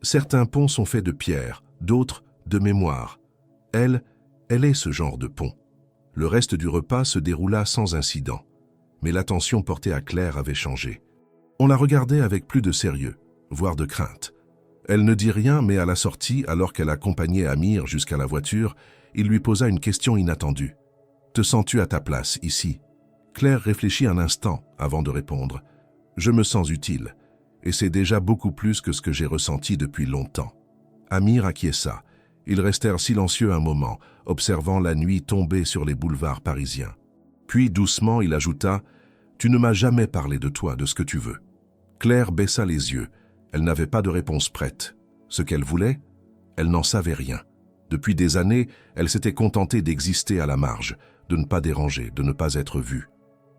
certains ponts sont faits de pierre, d'autres de mémoire. Elle est ce genre de pont. » Le reste du repas se déroula sans incident. Mais l'attention portée à Claire avait changé. On la regardait avec plus de sérieux, voire de crainte. Elle ne dit rien, mais à la sortie, alors qu'elle accompagnait Amir jusqu'à la voiture, il lui posa une question inattendue. « Te sens-tu à ta place, ici ?» Claire réfléchit un instant avant de répondre. « Je me sens utile, et c'est déjà beaucoup plus que ce que j'ai ressenti depuis longtemps. » Amir acquiesça. Ils restèrent silencieux un moment, observant la nuit tomber sur les boulevards parisiens. Puis, doucement, il ajouta « Tu ne m'as jamais parlé de toi, de ce que tu veux. » Claire baissa les yeux. Elle n'avait pas de réponse prête. Ce qu'elle voulait, elle n'en savait rien. Depuis des années, elle s'était contentée d'exister à la marge, de ne pas déranger, de ne pas être vue.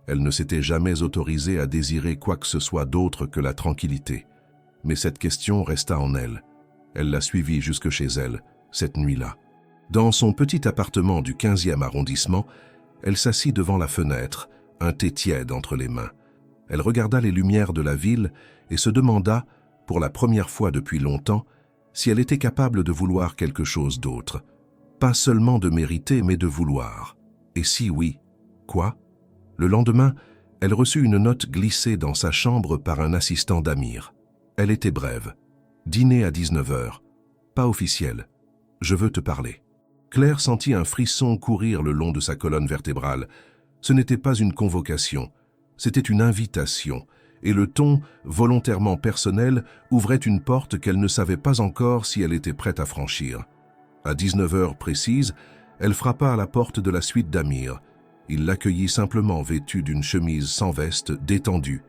Elle ne s'était jamais autorisée à désirer quoi que ce soit d'autre que la tranquillité. Mais cette question resta en elle. Elle la suivit jusque chez elle, cette nuit-là. Dans son petit appartement du 15e arrondissement, elle s'assit devant la fenêtre, un thé tiède entre les mains. Elle regarda les lumières de la ville et se demanda, pour la première fois depuis longtemps, si elle était capable de vouloir quelque chose d'autre. Pas seulement de mériter, mais de vouloir. Et si oui, quoi? Le lendemain, elle reçut une note glissée dans sa chambre par un assistant d'Amir. Elle était brève. Dîner à 19h. Pas officiel. Je veux te parler. Claire sentit un frisson courir le long de sa colonne vertébrale. Ce n'était pas une convocation, c'était une invitation, et le ton, volontairement personnel, ouvrait une porte qu'elle ne savait pas encore si elle était prête à franchir. À 19h précise, elle frappa à la porte de la suite d'Amir. Il l'accueillit simplement vêtu d'une chemise sans veste, détendue.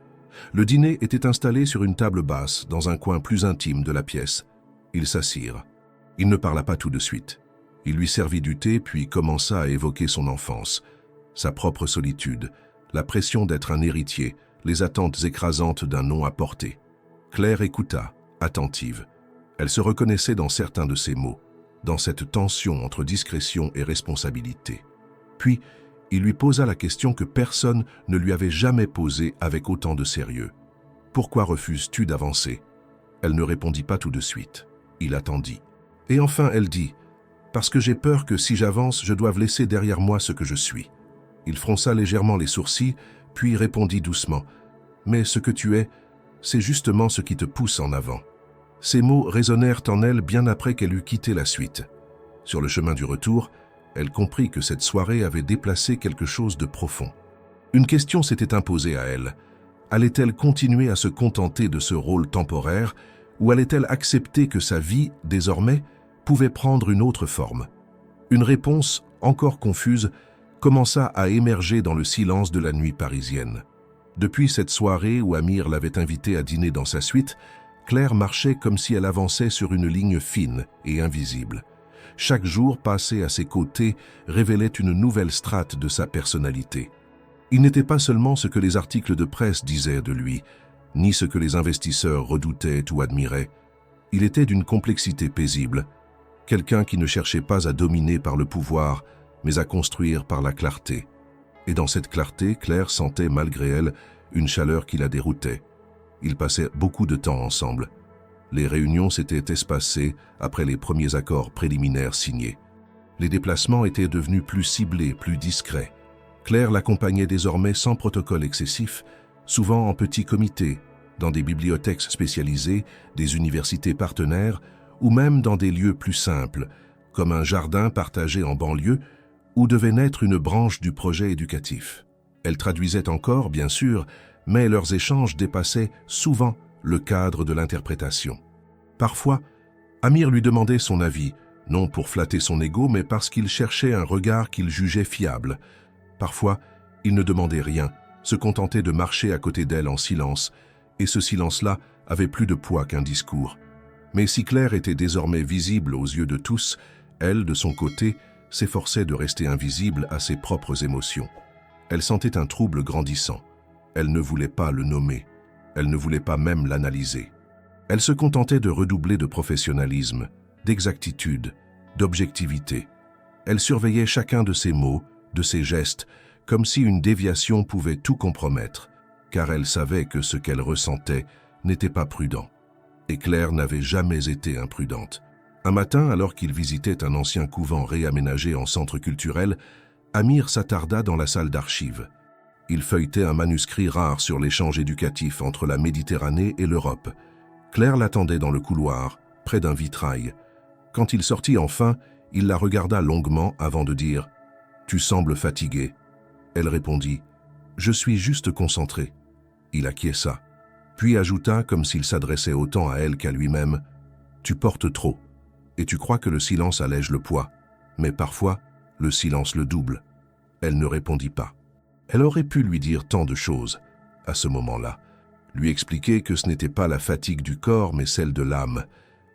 Le dîner était installé sur une table basse, dans un coin plus intime de la pièce. Ils s'assirent. Il ne parla pas tout de suite. Il lui servit du thé, puis commença à évoquer son enfance, sa propre solitude, la pression d'être un héritier, les attentes écrasantes d'un nom à porter. Claire écouta, attentive. Elle se reconnaissait dans certains de ses mots, dans cette tension entre discrétion et responsabilité. Puis, il lui posa la question que personne ne lui avait jamais posée avec autant de sérieux. « Pourquoi refuses-tu d'avancer » Elle ne répondit pas tout de suite. Il attendit. Et enfin, elle dit « Parce que j'ai peur que si j'avance, je doive laisser derrière moi ce que je suis. » Il fronça légèrement les sourcils, puis répondit doucement « Mais ce que tu es, c'est justement ce qui te pousse en avant. » Ces mots résonnèrent en elle bien après qu'elle eut quitté la suite. Sur le chemin du retour, elle comprit que cette soirée avait déplacé quelque chose de profond. Une question s'était imposée à elle. Allait-elle continuer à se contenter de ce rôle temporaire ou allait-elle accepter que sa vie, désormais, pouvait prendre une autre forme? Une réponse, encore confuse, commença à émerger dans le silence de la nuit parisienne. Depuis cette soirée où Amir l'avait invitée à dîner dans sa suite, Claire marchait comme si elle avançait sur une ligne fine et invisible. Chaque jour passé à ses côtés révélait une nouvelle strate de sa personnalité. Il n'était pas seulement ce que les articles de presse disaient de lui, ni ce que les investisseurs redoutaient ou admiraient. Il était d'une complexité paisible, quelqu'un qui ne cherchait pas à dominer par le pouvoir, mais à construire par la clarté. Et dans cette clarté, Claire sentait malgré elle une chaleur qui la déroutait. Ils passaient beaucoup de temps ensemble. Les réunions s'étaient espacées après les premiers accords préliminaires signés. Les déplacements étaient devenus plus ciblés, plus discrets. Claire l'accompagnait désormais sans protocole excessif, souvent en petits comités, dans des bibliothèques spécialisées, des universités partenaires, ou même dans des lieux plus simples, comme un jardin partagé en banlieue, où devait naître une branche du projet éducatif. Elle traduisait encore, bien sûr, mais leurs échanges dépassaient souvent le cadre de l'interprétation. Parfois, Amir lui demandait son avis, non pour flatter son ego, mais parce qu'il cherchait un regard qu'il jugeait fiable. Parfois, il ne demandait rien, se contentait de marcher à côté d'elle en silence, et ce silence-là avait plus de poids qu'un discours. Mais si Claire était désormais visible aux yeux de tous, elle, de son côté, s'efforçait de rester invisible à ses propres émotions. Elle sentait un trouble grandissant. Elle ne voulait pas le nommer. Elle ne voulait pas même l'analyser. Elle se contentait de redoubler de professionnalisme, d'exactitude, d'objectivité. Elle surveillait chacun de ses mots, de ses gestes, comme si une déviation pouvait tout compromettre, car elle savait que ce qu'elle ressentait n'était pas prudent. Et Claire n'avait jamais été imprudente. Un matin, alors qu'il visitait un ancien couvent réaménagé en centre culturel, Amir s'attarda dans la salle d'archives. Il feuilletait un manuscrit rare sur l'échange éducatif entre la Méditerranée et l'Europe. Claire l'attendait dans le couloir, près d'un vitrail. Quand il sortit enfin, il la regarda longuement avant de dire « Tu sembles fatiguée ». Elle répondit « Je suis juste concentré ». Il acquiesça, puis ajouta comme s'il s'adressait autant à elle qu'à lui-même « Tu portes trop, et tu crois que le silence allège le poids, mais parfois, le silence le double ». Elle ne répondit pas. Elle aurait pu lui dire tant de choses, à ce moment-là, lui expliquer que ce n'était pas la fatigue du corps mais celle de l'âme,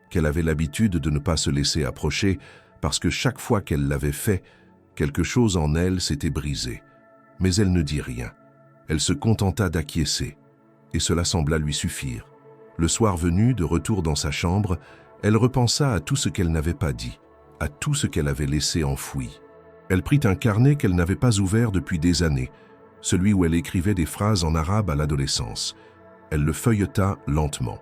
qu'elle avait l'habitude de ne pas se laisser approcher parce que chaque fois qu'elle l'avait fait, quelque chose en elle s'était brisé. Mais elle ne dit rien. Elle se contenta d'acquiescer, et cela sembla lui suffire. Le soir venu, de retour dans sa chambre, elle repensa à tout ce qu'elle n'avait pas dit, à tout ce qu'elle avait laissé enfoui. Elle prit un carnet qu'elle n'avait pas ouvert depuis des années, celui où elle écrivait des phrases en arabe à l'adolescence. Elle le feuilleta lentement.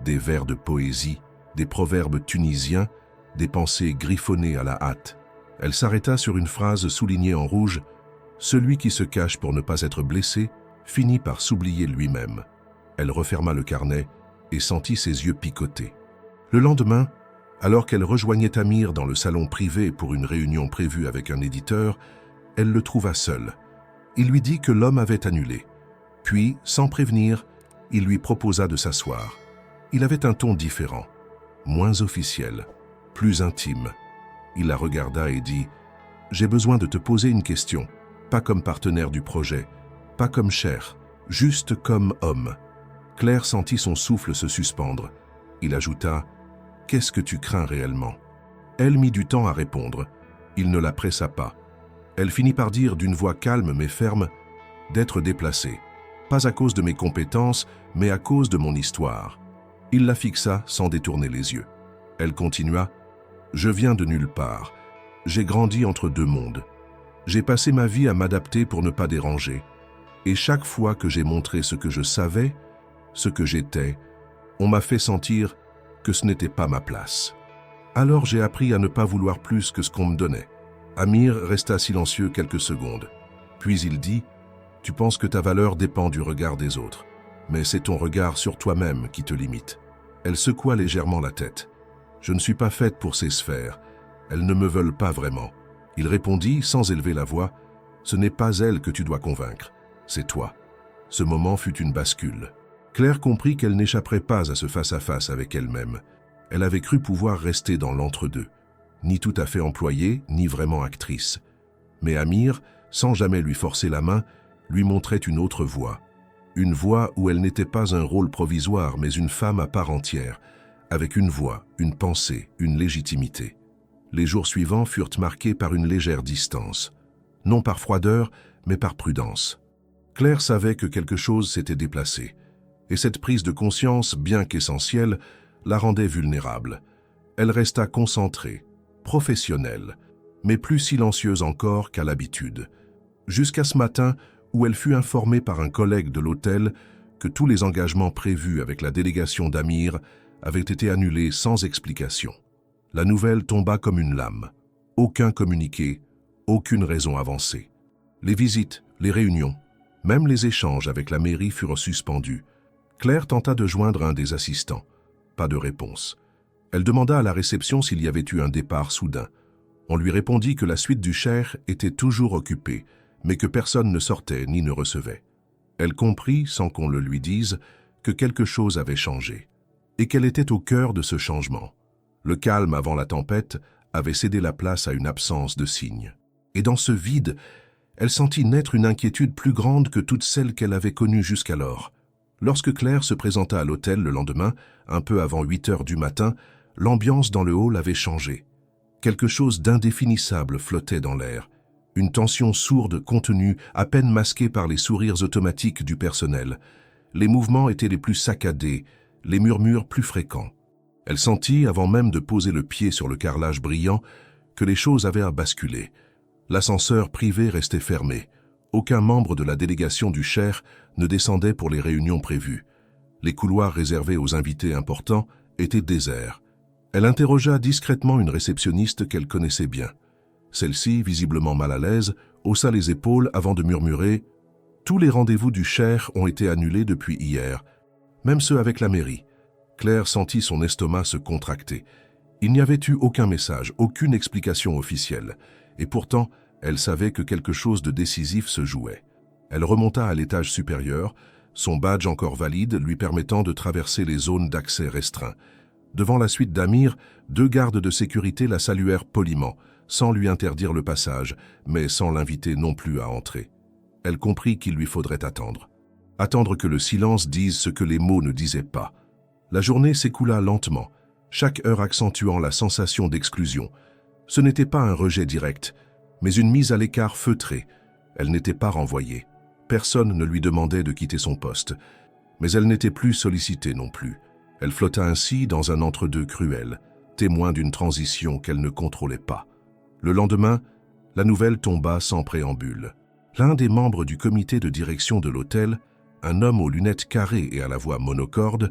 Des vers de poésie, des proverbes tunisiens, des pensées griffonnées à la hâte. Elle s'arrêta sur une phrase soulignée en rouge « Celui qui se cache pour ne pas être blessé finit par s'oublier lui-même ». Elle referma le carnet et sentit ses yeux picoter. Le lendemain, alors qu'elle rejoignait Amir dans le salon privé pour une réunion prévue avec un éditeur, elle le trouva seul. Il lui dit que l'homme avait annulé. Puis, sans prévenir, il lui proposa de s'asseoir. Il avait un ton différent, moins officiel, plus intime. Il la regarda et dit « J'ai besoin de te poser une question, pas comme partenaire du projet, pas comme cher, juste comme homme. » Claire sentit son souffle se suspendre. Il ajouta « Qu'est-ce que tu crains réellement ?» Elle mit du temps à répondre. Il ne la pressa pas. Elle finit par dire d'une voix calme mais ferme « D'être déplacée, pas à cause de mes compétences, mais à cause de mon histoire. » Il la fixa sans détourner les yeux. Elle continua « Je viens de nulle part. J'ai grandi entre deux mondes. J'ai passé ma vie à m'adapter pour ne pas déranger. Et chaque fois que j'ai montré ce que je savais, ce que j'étais, on m'a fait sentir que ce n'était pas ma place. Alors j'ai appris à ne pas vouloir plus que ce qu'on me donnait. » Amir resta silencieux quelques secondes. Puis il dit « Tu penses que ta valeur dépend du regard des autres, mais c'est ton regard sur toi-même qui te limite. » Elle secoua légèrement la tête. « Je ne suis pas faite pour ces sphères. Elles ne me veulent pas vraiment. » Il répondit sans élever la voix « Ce n'est pas elle que tu dois convaincre, c'est toi. » Ce moment fut une bascule. Claire comprit qu'elle n'échapperait pas à ce face-à-face avec elle-même. Elle avait cru pouvoir rester dans l'entre-deux, ni tout à fait employée, ni vraiment actrice. Mais Amir, sans jamais lui forcer la main, lui montrait une autre voie. Une voie où elle n'était pas un rôle provisoire, mais une femme à part entière, avec une voix, une pensée, une légitimité. Les jours suivants furent marqués par une légère distance, non par froideur, mais par prudence. Claire savait que quelque chose s'était déplacé, et cette prise de conscience, bien qu'essentielle, la rendait vulnérable. Elle resta concentrée, professionnelle, mais plus silencieuse encore qu'à l'habitude, jusqu'à ce matin où elle fut informée par un collègue de l'hôtel que tous les engagements prévus avec la délégation d'Amir avaient été annulés sans explication. La nouvelle tomba comme une lame. Aucun communiqué, aucune raison avancée. Les visites, les réunions, même les échanges avec la mairie furent suspendus. Claire tenta de joindre un des assistants. Pas de réponse. Elle demanda à la réception s'il y avait eu un départ soudain. On lui répondit que la suite du cheikh était toujours occupée, mais que personne ne sortait ni ne recevait. Elle comprit, sans qu'on le lui dise, que quelque chose avait changé, et qu'elle était au cœur de ce changement. Le calme avant la tempête avait cédé la place à une absence de signes. Et dans ce vide, elle sentit naître une inquiétude plus grande que toutes celles qu'elle avait connues jusqu'alors. Lorsque Claire se présenta à l'hôtel le lendemain, un peu avant 8 heures du matin, l'ambiance dans le hall avait changé. Quelque chose d'indéfinissable flottait dans l'air. Une tension sourde, contenue, à peine masquée par les sourires automatiques du personnel. Les mouvements étaient les plus saccadés, les murmures plus fréquents. Elle sentit, avant même de poser le pied sur le carrelage brillant, que les choses avaient à basculer. L'ascenseur privé restait fermé. Aucun membre de la délégation du Cher ne descendait pour les réunions prévues. Les couloirs réservés aux invités importants étaient déserts. Elle interrogea discrètement une réceptionniste qu'elle connaissait bien. Celle-ci, visiblement mal à l'aise, haussa les épaules avant de murmurer « Tous les rendez-vous du Cher ont été annulés depuis hier, même ceux avec la mairie. » Claire sentit son estomac se contracter. Il n'y avait eu aucun message, aucune explication officielle. Et pourtant, elle savait que quelque chose de décisif se jouait. Elle remonta à l'étage supérieur, son badge encore valide lui permettant de traverser les zones d'accès restreints. Devant la suite d'Amir, 2 gardes de sécurité la saluèrent poliment, sans lui interdire le passage, mais sans l'inviter non plus à entrer. Elle comprit qu'il lui faudrait attendre. Attendre que le silence dise ce que les mots ne disaient pas. La journée s'écoula lentement, chaque heure accentuant la sensation d'exclusion. Ce n'était pas un rejet direct, mais une mise à l'écart feutrée. Elle n'était pas renvoyée. Personne ne lui demandait de quitter son poste, mais elle n'était plus sollicitée non plus. Elle flotta ainsi dans un entre-deux cruel, témoin d'une transition qu'elle ne contrôlait pas. Le lendemain, la nouvelle tomba sans préambule. L'un des membres du comité de direction de l'hôtel, un homme aux lunettes carrées et à la voix monocorde,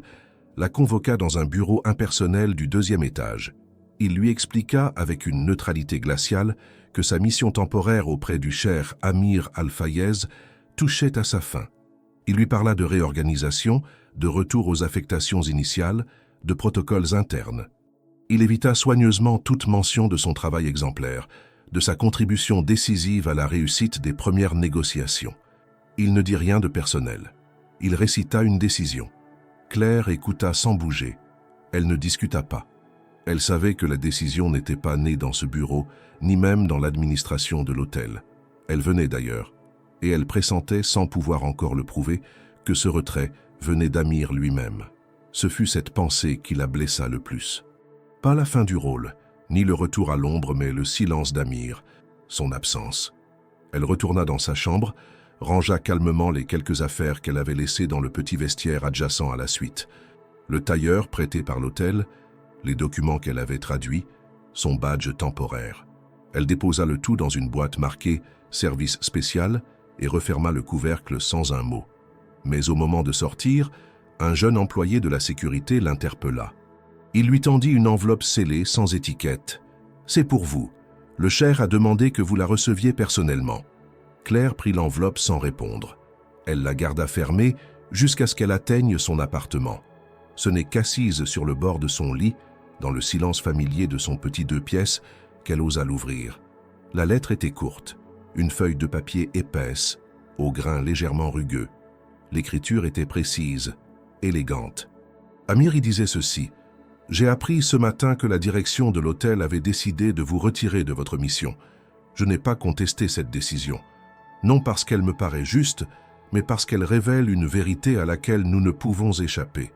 la convoqua dans un bureau impersonnel du 2e étage. Il lui expliqua avec une neutralité glaciale que sa mission temporaire auprès du Cher Amir Al-Fayez touchait à sa fin. Il lui parla de réorganisation, de retour aux affectations initiales, de protocoles internes. Il évita soigneusement toute mention de son travail exemplaire, de sa contribution décisive à la réussite des premières négociations. Il ne dit rien de personnel. Il récita une décision. Claire écouta sans bouger. Elle ne discuta pas. Elle savait que la décision n'était pas née dans ce bureau, ni même dans l'administration de l'hôtel. Elle venait d'ailleurs, et elle pressentait, sans pouvoir encore le prouver, que ce retrait venait d'Amir lui-même. Ce fut cette pensée qui la blessa le plus. Pas la fin du rôle, ni le retour à l'ombre, mais le silence d'Amir, son absence. Elle retourna dans sa chambre, rangea calmement les quelques affaires qu'elle avait laissées dans le petit vestiaire adjacent à la suite. Le tailleur prêté par l'hôtel, les documents qu'elle avait traduits, son badge temporaire. Elle déposa le tout dans une boîte marquée « Service spécial » et referma le couvercle sans un mot. Mais au moment de sortir, un jeune employé de la sécurité l'interpella. Il lui tendit une enveloppe scellée sans étiquette. « C'est pour vous. Le Cher a demandé que vous la receviez personnellement. » Claire prit l'enveloppe sans répondre. Elle la garda fermée jusqu'à ce qu'elle atteigne son appartement. Ce n'est qu'assise sur le bord de son lit, dans le silence familier de son petit 2 pièces, qu'elle osa l'ouvrir. La lettre était courte, une feuille de papier épaisse, au grain légèrement rugueux. L'écriture était précise, élégante. Amir y disait ceci. « J'ai appris ce matin que la direction de l'hôtel avait décidé de vous retirer de votre mission. Je n'ai pas contesté cette décision. Non parce qu'elle me paraît juste, mais parce qu'elle révèle une vérité à laquelle nous ne pouvons échapper.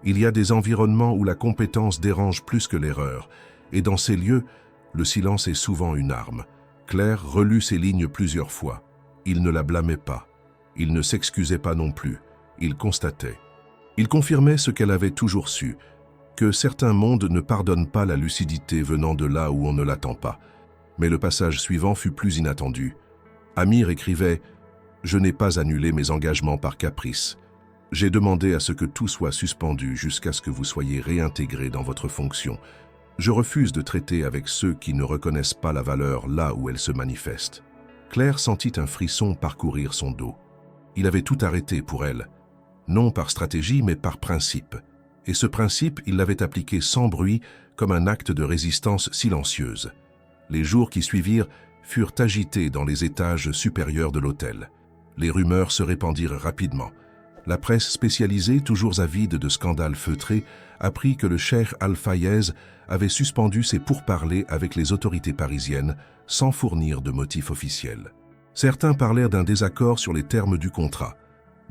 Il y a des environnements où la compétence dérange plus que l'erreur, et dans ces lieux, le silence est souvent une arme. » Claire relut ces lignes plusieurs fois. Il ne la blâmait pas. Il ne s'excusait pas non plus. Il constatait. Il confirmait ce qu'elle avait toujours su, que certains mondes ne pardonnent pas la lucidité venant de là où on ne l'attend pas. Mais le passage suivant fut plus inattendu. Amir écrivait « Je n'ai pas annulé mes engagements par caprice. J'ai demandé à ce que tout soit suspendu jusqu'à ce que vous soyez réintégré dans votre fonction. Je refuse de traiter avec ceux qui ne reconnaissent pas la valeur là où elle se manifeste. » Claire sentit un frisson parcourir son dos. Il avait tout arrêté pour elle, non par stratégie mais par principe. Et ce principe, il l'avait appliqué sans bruit comme un acte de résistance silencieuse. Les jours qui suivirent furent agités dans les étages supérieurs de l'hôtel. Les rumeurs se répandirent rapidement. La presse spécialisée, toujours avide de scandales feutrés, apprit que le Cher Al-Fayez avait suspendu ses pourparlers avec les autorités parisiennes sans fournir de motif officiel. Certains parlèrent d'un désaccord sur les termes du contrat.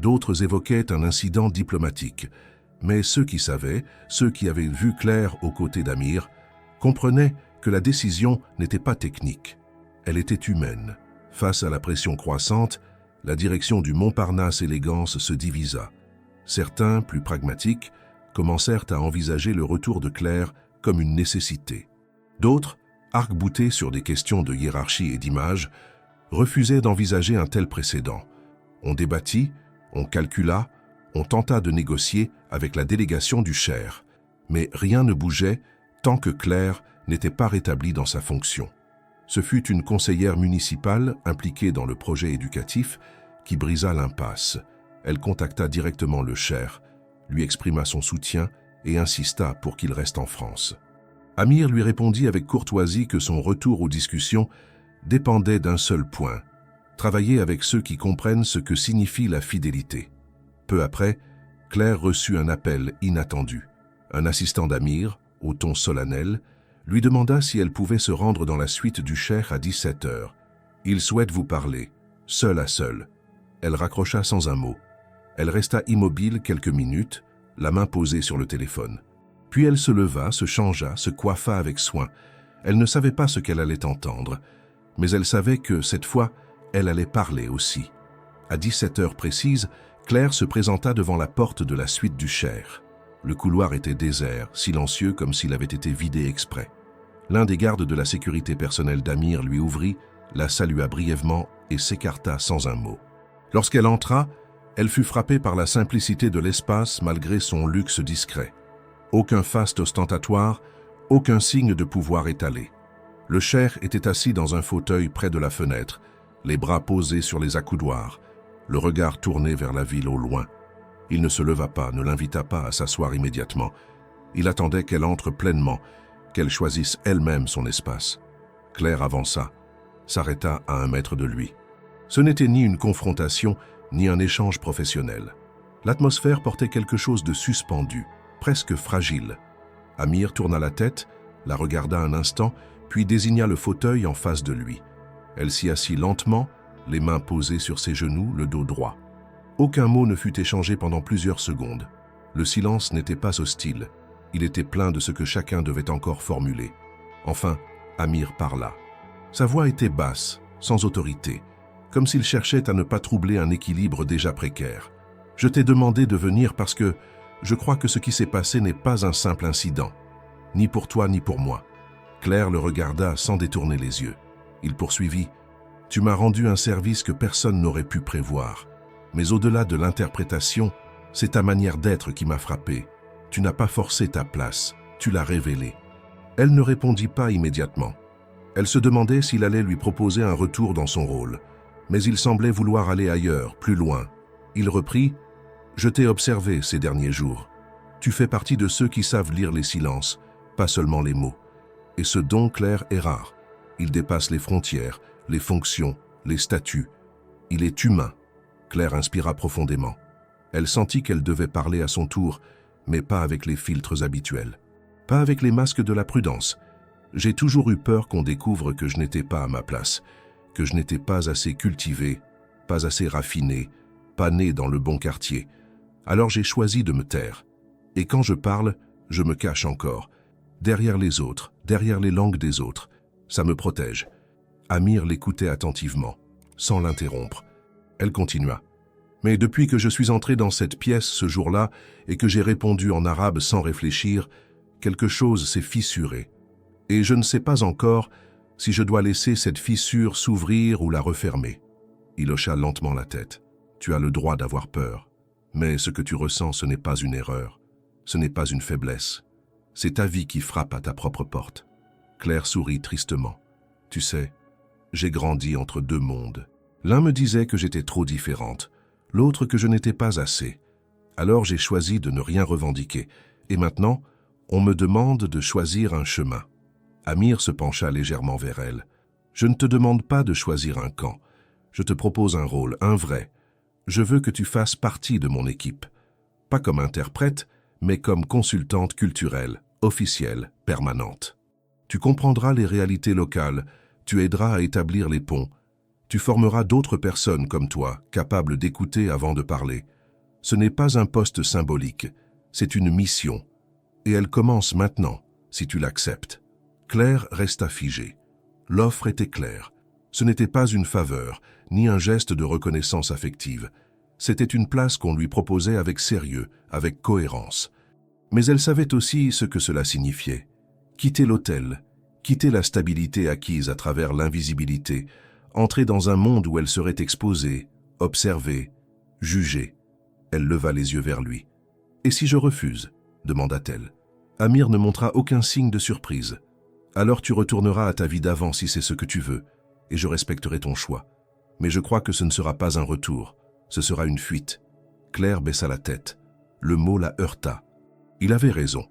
D'autres évoquaient un incident diplomatique. Mais ceux qui savaient, ceux qui avaient vu clair aux côtés d'Amir, comprenaient que la décision n'était pas technique. Elle était humaine. Face à la pression croissante, la direction du Montparnasse Élégance se divisa. Certains, plus pragmatiques, commencèrent à envisager le retour de Claire comme une nécessité. D'autres, arc-boutés sur des questions de hiérarchie et d'image, refusaient d'envisager un tel précédent. On débattit, on calcula, on tenta de négocier avec la délégation du Cher. Mais rien ne bougeait tant que Claire n'était pas rétablie dans sa fonction. Ce fut une conseillère municipale impliquée dans le projet éducatif qui brisa l'impasse. Elle contacta directement le Cher, lui exprima son soutien et insista pour qu'il reste en France. Amir lui répondit avec courtoisie que son retour aux discussions dépendait d'un seul point: travailler avec ceux qui comprennent ce que signifie la fidélité. Peu après, Claire reçut un appel inattendu. Un assistant d'Amir, au ton solennel, lui demanda si elle pouvait se rendre dans la suite du Cher à 17h. « Il souhaite vous parler, seul à seul. » Elle raccrocha sans un mot. Elle resta immobile quelques minutes, la main posée sur le téléphone. Puis elle se leva, se changea, se coiffa avec soin. Elle ne savait pas ce qu'elle allait entendre, mais elle savait que, cette fois, elle allait parler aussi. À 17h précise, Claire se présenta devant la porte de la suite du Cher. Le couloir était désert, silencieux comme s'il avait été vidé exprès. L'un des gardes de la sécurité personnelle d'Amir lui ouvrit, la salua brièvement et s'écarta sans un mot. Lorsqu'elle entra, elle fut frappée par la simplicité de l'espace malgré son luxe discret. Aucun faste ostentatoire, aucun signe de pouvoir étalé. Le Cher était assis dans un fauteuil près de la fenêtre, les bras posés sur les accoudoirs, le regard tourné vers la ville au loin. Il ne se leva pas, ne l'invita pas à s'asseoir immédiatement. Il attendait qu'elle entre pleinement, qu'elle choisisse elle-même son espace. Claire avança, s'arrêta à 1 mètre de lui. Ce n'était ni une confrontation, ni un échange professionnel. L'atmosphère portait quelque chose de suspendu, presque fragile. Amir tourna la tête, la regarda un instant, puis désigna le fauteuil en face de lui. Elle s'y assit lentement, les mains posées sur ses genoux, le dos droit. Aucun mot ne fut échangé pendant plusieurs secondes. Le silence n'était pas hostile. Il était plein de ce que chacun devait encore formuler. Enfin, Amir parla. Sa voix était basse, sans autorité, comme s'il cherchait à ne pas troubler un équilibre déjà précaire. « Je t'ai demandé de venir parce que je crois que ce qui s'est passé n'est pas un simple incident, ni pour toi ni pour moi. » Claire le regarda sans détourner les yeux. Il poursuivit. « Tu m'as rendu un service que personne n'aurait pu prévoir. Mais au-delà de l'interprétation, c'est ta manière d'être qui m'a frappé. Tu n'as pas forcé ta place, tu l'as révélée. » Elle ne répondit pas immédiatement. Elle se demandait s'il allait lui proposer un retour dans son rôle. Mais il semblait vouloir aller ailleurs, plus loin. Il reprit. « Je t'ai observé ces derniers jours. Tu fais partie de ceux qui savent lire les silences, pas seulement les mots. Et ce don, Claire, est rare. Il dépasse les frontières, les fonctions, les statuts. Il est humain. » Claire inspira profondément. Elle sentit qu'elle devait parler à son tour, mais pas avec les filtres habituels. Pas avec les masques de la prudence. J'ai toujours eu peur qu'on découvre que je n'étais pas à ma place, que je n'étais pas assez cultivé, pas assez raffiné, pas né dans le bon quartier. Alors j'ai choisi de me taire. Et quand je parle, je me cache encore. Derrière les autres, derrière les langues des autres. Ça me protège. Amir l'écoutait attentivement, sans l'interrompre. Elle continua. Mais depuis que je suis entré dans cette pièce ce jour-là et que j'ai répondu en arabe sans réfléchir, quelque chose s'est fissuré. Et je ne sais pas encore si je dois laisser cette fissure s'ouvrir ou la refermer. Il hocha lentement la tête. Tu as le droit d'avoir peur. Mais ce que tu ressens, ce n'est pas une erreur. Ce n'est pas une faiblesse. C'est ta vie qui frappe à ta propre porte. Claire sourit tristement. Tu sais, j'ai grandi entre 2 mondes. L'un me disait que j'étais trop différente, l'autre que je n'étais pas assez. Alors j'ai choisi de ne rien revendiquer. Et maintenant, on me demande de choisir un chemin. Amir se pencha légèrement vers elle. Je ne te demande pas de choisir un camp. Je te propose un rôle, un vrai. Je veux que tu fasses partie de mon équipe. Pas comme interprète, mais comme consultante culturelle, officielle, permanente. Tu comprendras les réalités locales, tu aideras à établir les ponts. Tu formeras d'autres personnes comme toi, capables d'écouter avant de parler. Ce n'est pas un poste symbolique, c'est une mission. Et elle commence maintenant, si tu l'acceptes. » Claire resta figée. L'offre était claire. Ce n'était pas une faveur, ni un geste de reconnaissance affective. C'était une place qu'on lui proposait avec sérieux, avec cohérence. Mais elle savait aussi ce que cela signifiait. Quitter l'hôtel, quitter la stabilité acquise à travers l'invisibilité, entrer dans un monde où elle serait exposée, observée, jugée. Elle leva les yeux vers lui. « Et si je refuse ?» demanda-t-elle. Amir ne montra aucun signe de surprise. « Alors tu retourneras à ta vie d'avant si c'est ce que tu veux, et je respecterai ton choix. Mais je crois que ce ne sera pas un retour, ce sera une fuite. » Claire baissa la tête. Le mot la heurta. Il avait raison.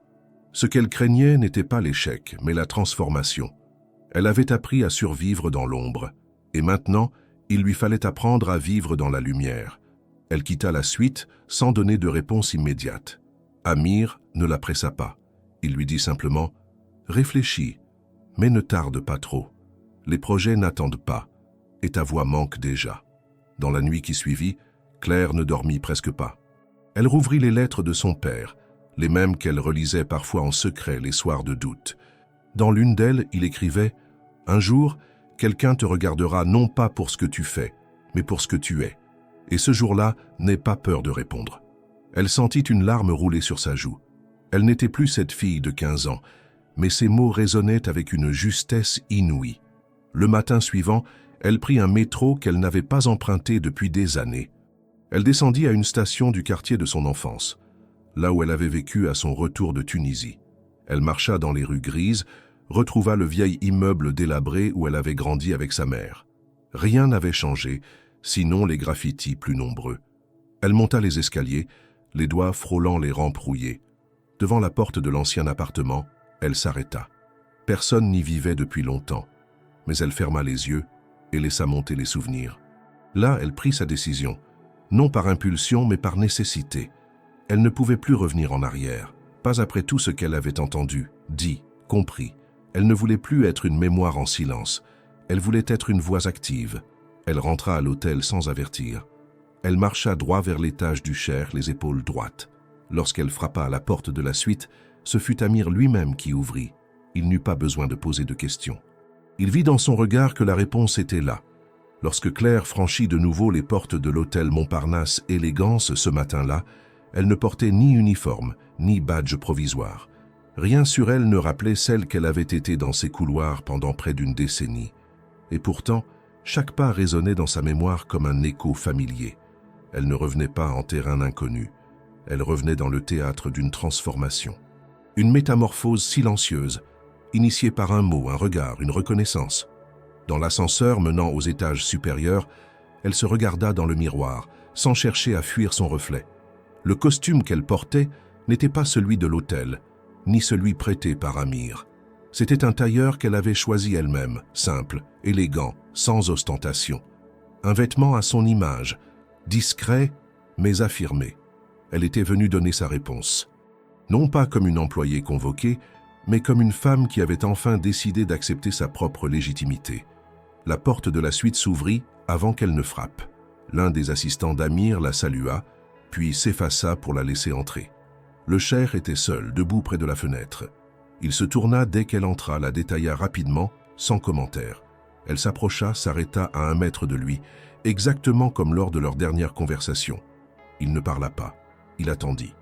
Ce qu'elle craignait n'était pas l'échec, mais la transformation. Elle avait appris à survivre dans l'ombre, et maintenant, il lui fallait apprendre à vivre dans la lumière. Elle quitta la suite sans donner de réponse immédiate. Amir ne la pressa pas. Il lui dit simplement « Réfléchis, mais ne tarde pas trop. Les projets n'attendent pas, et ta voix manque déjà. » Dans la nuit qui suivit, Claire ne dormit presque pas. Elle rouvrit les lettres de son père, les mêmes qu'elle relisait parfois en secret les soirs de doute. Dans l'une d'elles, il écrivait « Un jour, quelqu'un te regardera non pas pour ce que tu fais, mais pour ce que tu es. Et ce jour-là, n'aie pas peur de répondre. » Elle sentit une larme rouler sur sa joue. Elle n'était plus cette fille de 15 ans, mais ses mots résonnaient avec une justesse inouïe. Le matin suivant, elle prit un métro qu'elle n'avait pas emprunté depuis des années. Elle descendit à une station du quartier de son enfance, là où elle avait vécu à son retour de Tunisie. Elle marcha dans les rues grises, retrouva le vieil immeuble délabré où elle avait grandi avec sa mère. Rien n'avait changé, sinon les graffitis plus nombreux. Elle monta les escaliers, les doigts frôlant les rampes rouillées. Devant la porte de l'ancien appartement, elle s'arrêta. Personne n'y vivait depuis longtemps, mais elle ferma les yeux et laissa monter les souvenirs. Là, elle prit sa décision, non par impulsion mais par nécessité. Elle ne pouvait plus revenir en arrière, pas après tout ce qu'elle avait entendu, dit, compris. Elle ne voulait plus être une mémoire en silence, elle voulait être une voix active. Elle rentra à l'hôtel sans avertir. Elle marcha droit vers l'étage du Cher, les épaules droites. Lorsqu'elle frappa à la porte de la suite, ce fut Amir lui-même qui ouvrit. Il n'eut pas besoin de poser de questions. Il vit dans son regard que la réponse était là. Lorsque Claire franchit de nouveau les portes de l'hôtel Montparnasse Élégance ce matin-là, elle ne portait ni uniforme, ni badge provisoire. Rien sur elle ne rappelait celle qu'elle avait été dans ces couloirs pendant près d'une décennie. Et pourtant, chaque pas résonnait dans sa mémoire comme un écho familier. Elle ne revenait pas en terrain inconnu. Elle revenait dans le théâtre d'une transformation. Une métamorphose silencieuse, initiée par un mot, un regard, une reconnaissance. Dans l'ascenseur menant aux étages supérieurs, elle se regarda dans le miroir, sans chercher à fuir son reflet. Le costume qu'elle portait n'était pas celui de l'hôtel, ni celui prêté par Amir. C'était un tailleur qu'elle avait choisi elle-même, simple, élégant, sans ostentation. Un vêtement à son image, discret mais affirmé. Elle était venue donner sa réponse. Non pas comme une employée convoquée, mais comme une femme qui avait enfin décidé d'accepter sa propre légitimité. La porte de la suite s'ouvrit avant qu'elle ne frappe. L'un des assistants d'Amir la salua, puis s'effaça pour la laisser entrer. Le Cher était seul, debout près de la fenêtre. Il se tourna dès qu'elle entra, la détailla rapidement, sans commentaire. Elle s'approcha, s'arrêta à 1 mètre de lui, exactement comme lors de leur dernière conversation. Il ne parla pas. Il attendit.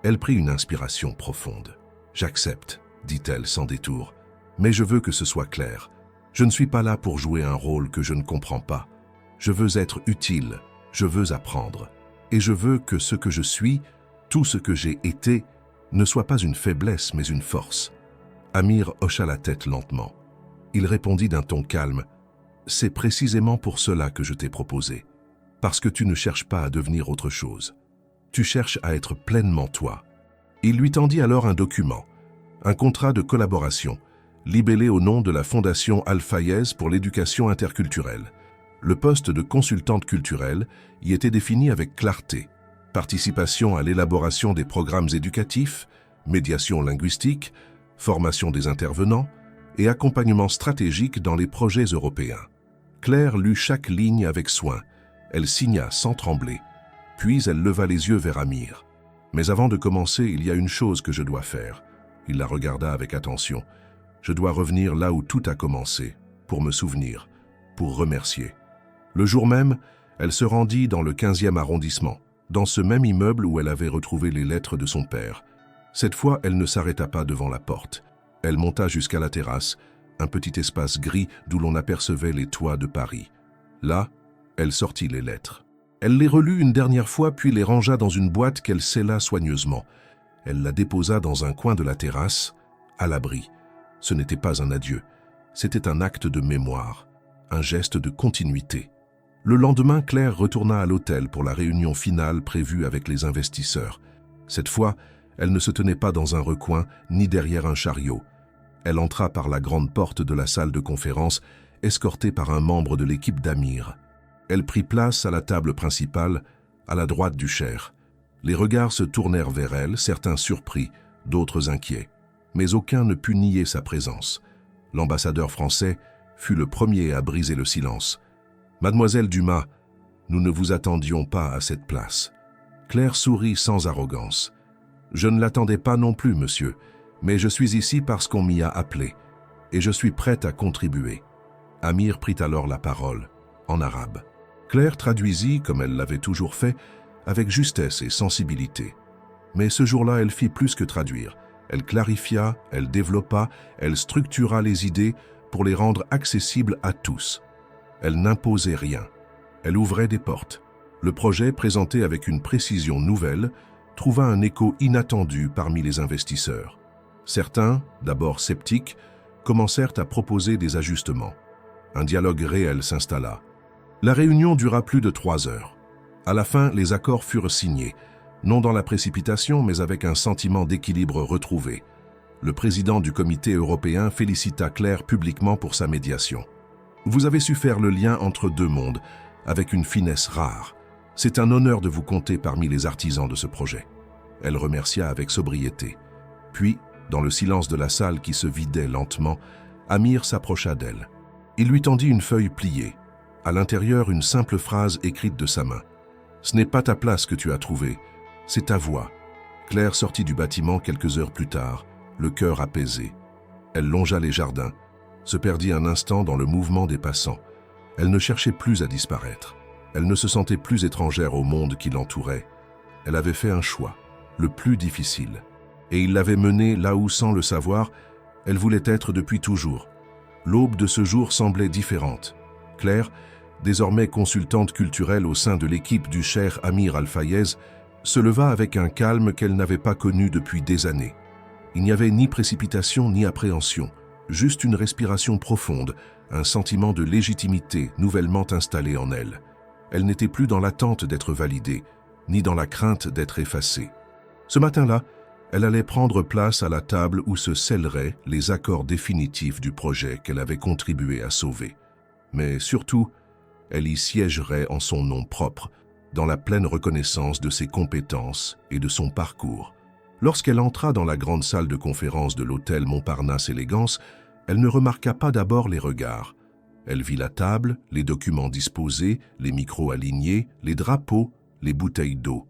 Elle prit une inspiration profonde. « J'accepte », dit-elle sans détour, « mais je veux que ce soit clair. Je ne suis pas là pour jouer un rôle que je ne comprends pas. Je veux être utile, je veux apprendre. Et je veux que ce que je suis, tout ce que j'ai été, ne soit pas une faiblesse mais une force. » Amir hocha la tête lentement. Il répondit d'un ton calme, « C'est précisément pour cela que je t'ai proposé. Parce que tu ne cherches pas à devenir autre chose. Tu cherches à être pleinement toi. » Il lui tendit alors un document, un contrat de collaboration, libellé au nom de la Fondation Al-Fayez pour l'éducation interculturelle. Le poste de consultante culturelle y était défini avec clarté. Participation à l'élaboration des programmes éducatifs, médiation linguistique, formation des intervenants et accompagnement stratégique dans les projets européens. Claire lut chaque ligne avec soin. Elle signa sans trembler. Puis elle leva les yeux vers Amir. « Mais avant de commencer, il y a une chose que je dois faire. » Il la regarda avec attention. « Je dois revenir là où tout a commencé, pour me souvenir, pour remercier. » Le jour même, elle se rendit dans le 15e arrondissement, dans ce même immeuble où elle avait retrouvé les lettres de son père. Cette fois, elle ne s'arrêta pas devant la porte. Elle monta jusqu'à la terrasse, un petit espace gris d'où l'on apercevait les toits de Paris. Là, elle sortit les lettres. Elle les relut une dernière fois, puis les rangea dans une boîte qu'elle scella soigneusement. Elle la déposa dans un coin de la terrasse, à l'abri. Ce n'était pas un adieu, c'était un acte de mémoire, un geste de continuité. Le lendemain, Claire retourna à l'hôtel pour la réunion finale prévue avec les investisseurs. Cette fois, elle ne se tenait pas dans un recoin ni derrière un chariot. Elle entra par la grande porte de la salle de conférence, escortée par un membre de l'équipe d'Amir. Elle prit place à la table principale, à la droite du cheikh. Les regards se tournèrent vers elle, certains surpris, d'autres inquiets. Mais aucun ne put nier sa présence. L'ambassadeur français fut le premier à briser le silence. « Mademoiselle Dumas, nous ne vous attendions pas à cette place. » Claire sourit sans arrogance. « Je ne l'attendais pas non plus, monsieur, mais je suis ici parce qu'on m'y a appelé, et je suis prête à contribuer. » Amir prit alors la parole, en arabe. Claire traduisit, comme elle l'avait toujours fait, avec justesse et sensibilité. Mais ce jour-là, elle fit plus que traduire. Elle clarifia, elle développa, elle structura les idées pour les rendre accessibles à tous. Elle n'imposait rien. Elle ouvrait des portes. Le projet, présenté avec une précision nouvelle, trouva un écho inattendu parmi les investisseurs. Certains, d'abord sceptiques, commencèrent à proposer des ajustements. Un dialogue réel s'installa. La réunion dura plus de 3 heures. À la fin, les accords furent signés, non dans la précipitation, mais avec un sentiment d'équilibre retrouvé. Le président du comité européen félicita Claire publiquement pour sa médiation. « Vous avez su faire le lien entre deux mondes, avec une finesse rare. C'est un honneur de vous compter parmi les artisans de ce projet. » Elle remercia avec sobriété. Puis, dans le silence de la salle qui se vidait lentement, Amir s'approcha d'elle. Il lui tendit une feuille pliée. À l'intérieur, une simple phrase écrite de sa main. « Ce n'est pas ta place que tu as trouvée, c'est ta voix. » Claire sortit du bâtiment quelques heures plus tard, le cœur apaisé. Elle longea les jardins, se perdit un instant dans le mouvement des passants. Elle ne cherchait plus à disparaître. Elle ne se sentait plus étrangère au monde qui l'entourait. Elle avait fait un choix, le plus difficile. Et il l'avait menée là où, sans le savoir, elle voulait être depuis toujours. L'aube de ce jour semblait différente. Claire, désormais consultante culturelle au sein de l'équipe du cheikh Amir Al-Fayez, se leva avec un calme qu'elle n'avait pas connu depuis des années. Il n'y avait ni précipitation ni appréhension, juste une respiration profonde, un sentiment de légitimité nouvellement installé en elle. Elle n'était plus dans l'attente d'être validée, ni dans la crainte d'être effacée. Ce matin-là, elle allait prendre place à la table où se scelleraient les accords définitifs du projet qu'elle avait contribué à sauver. Mais surtout, elle y siégerait en son nom propre, dans la pleine reconnaissance de ses compétences et de son parcours. Lorsqu'elle entra dans la grande salle de conférence de l'hôtel Montparnasse-Élégance, elle ne remarqua pas d'abord les regards. Elle vit la table, les documents disposés, les micros alignés, les drapeaux, les bouteilles d'eau.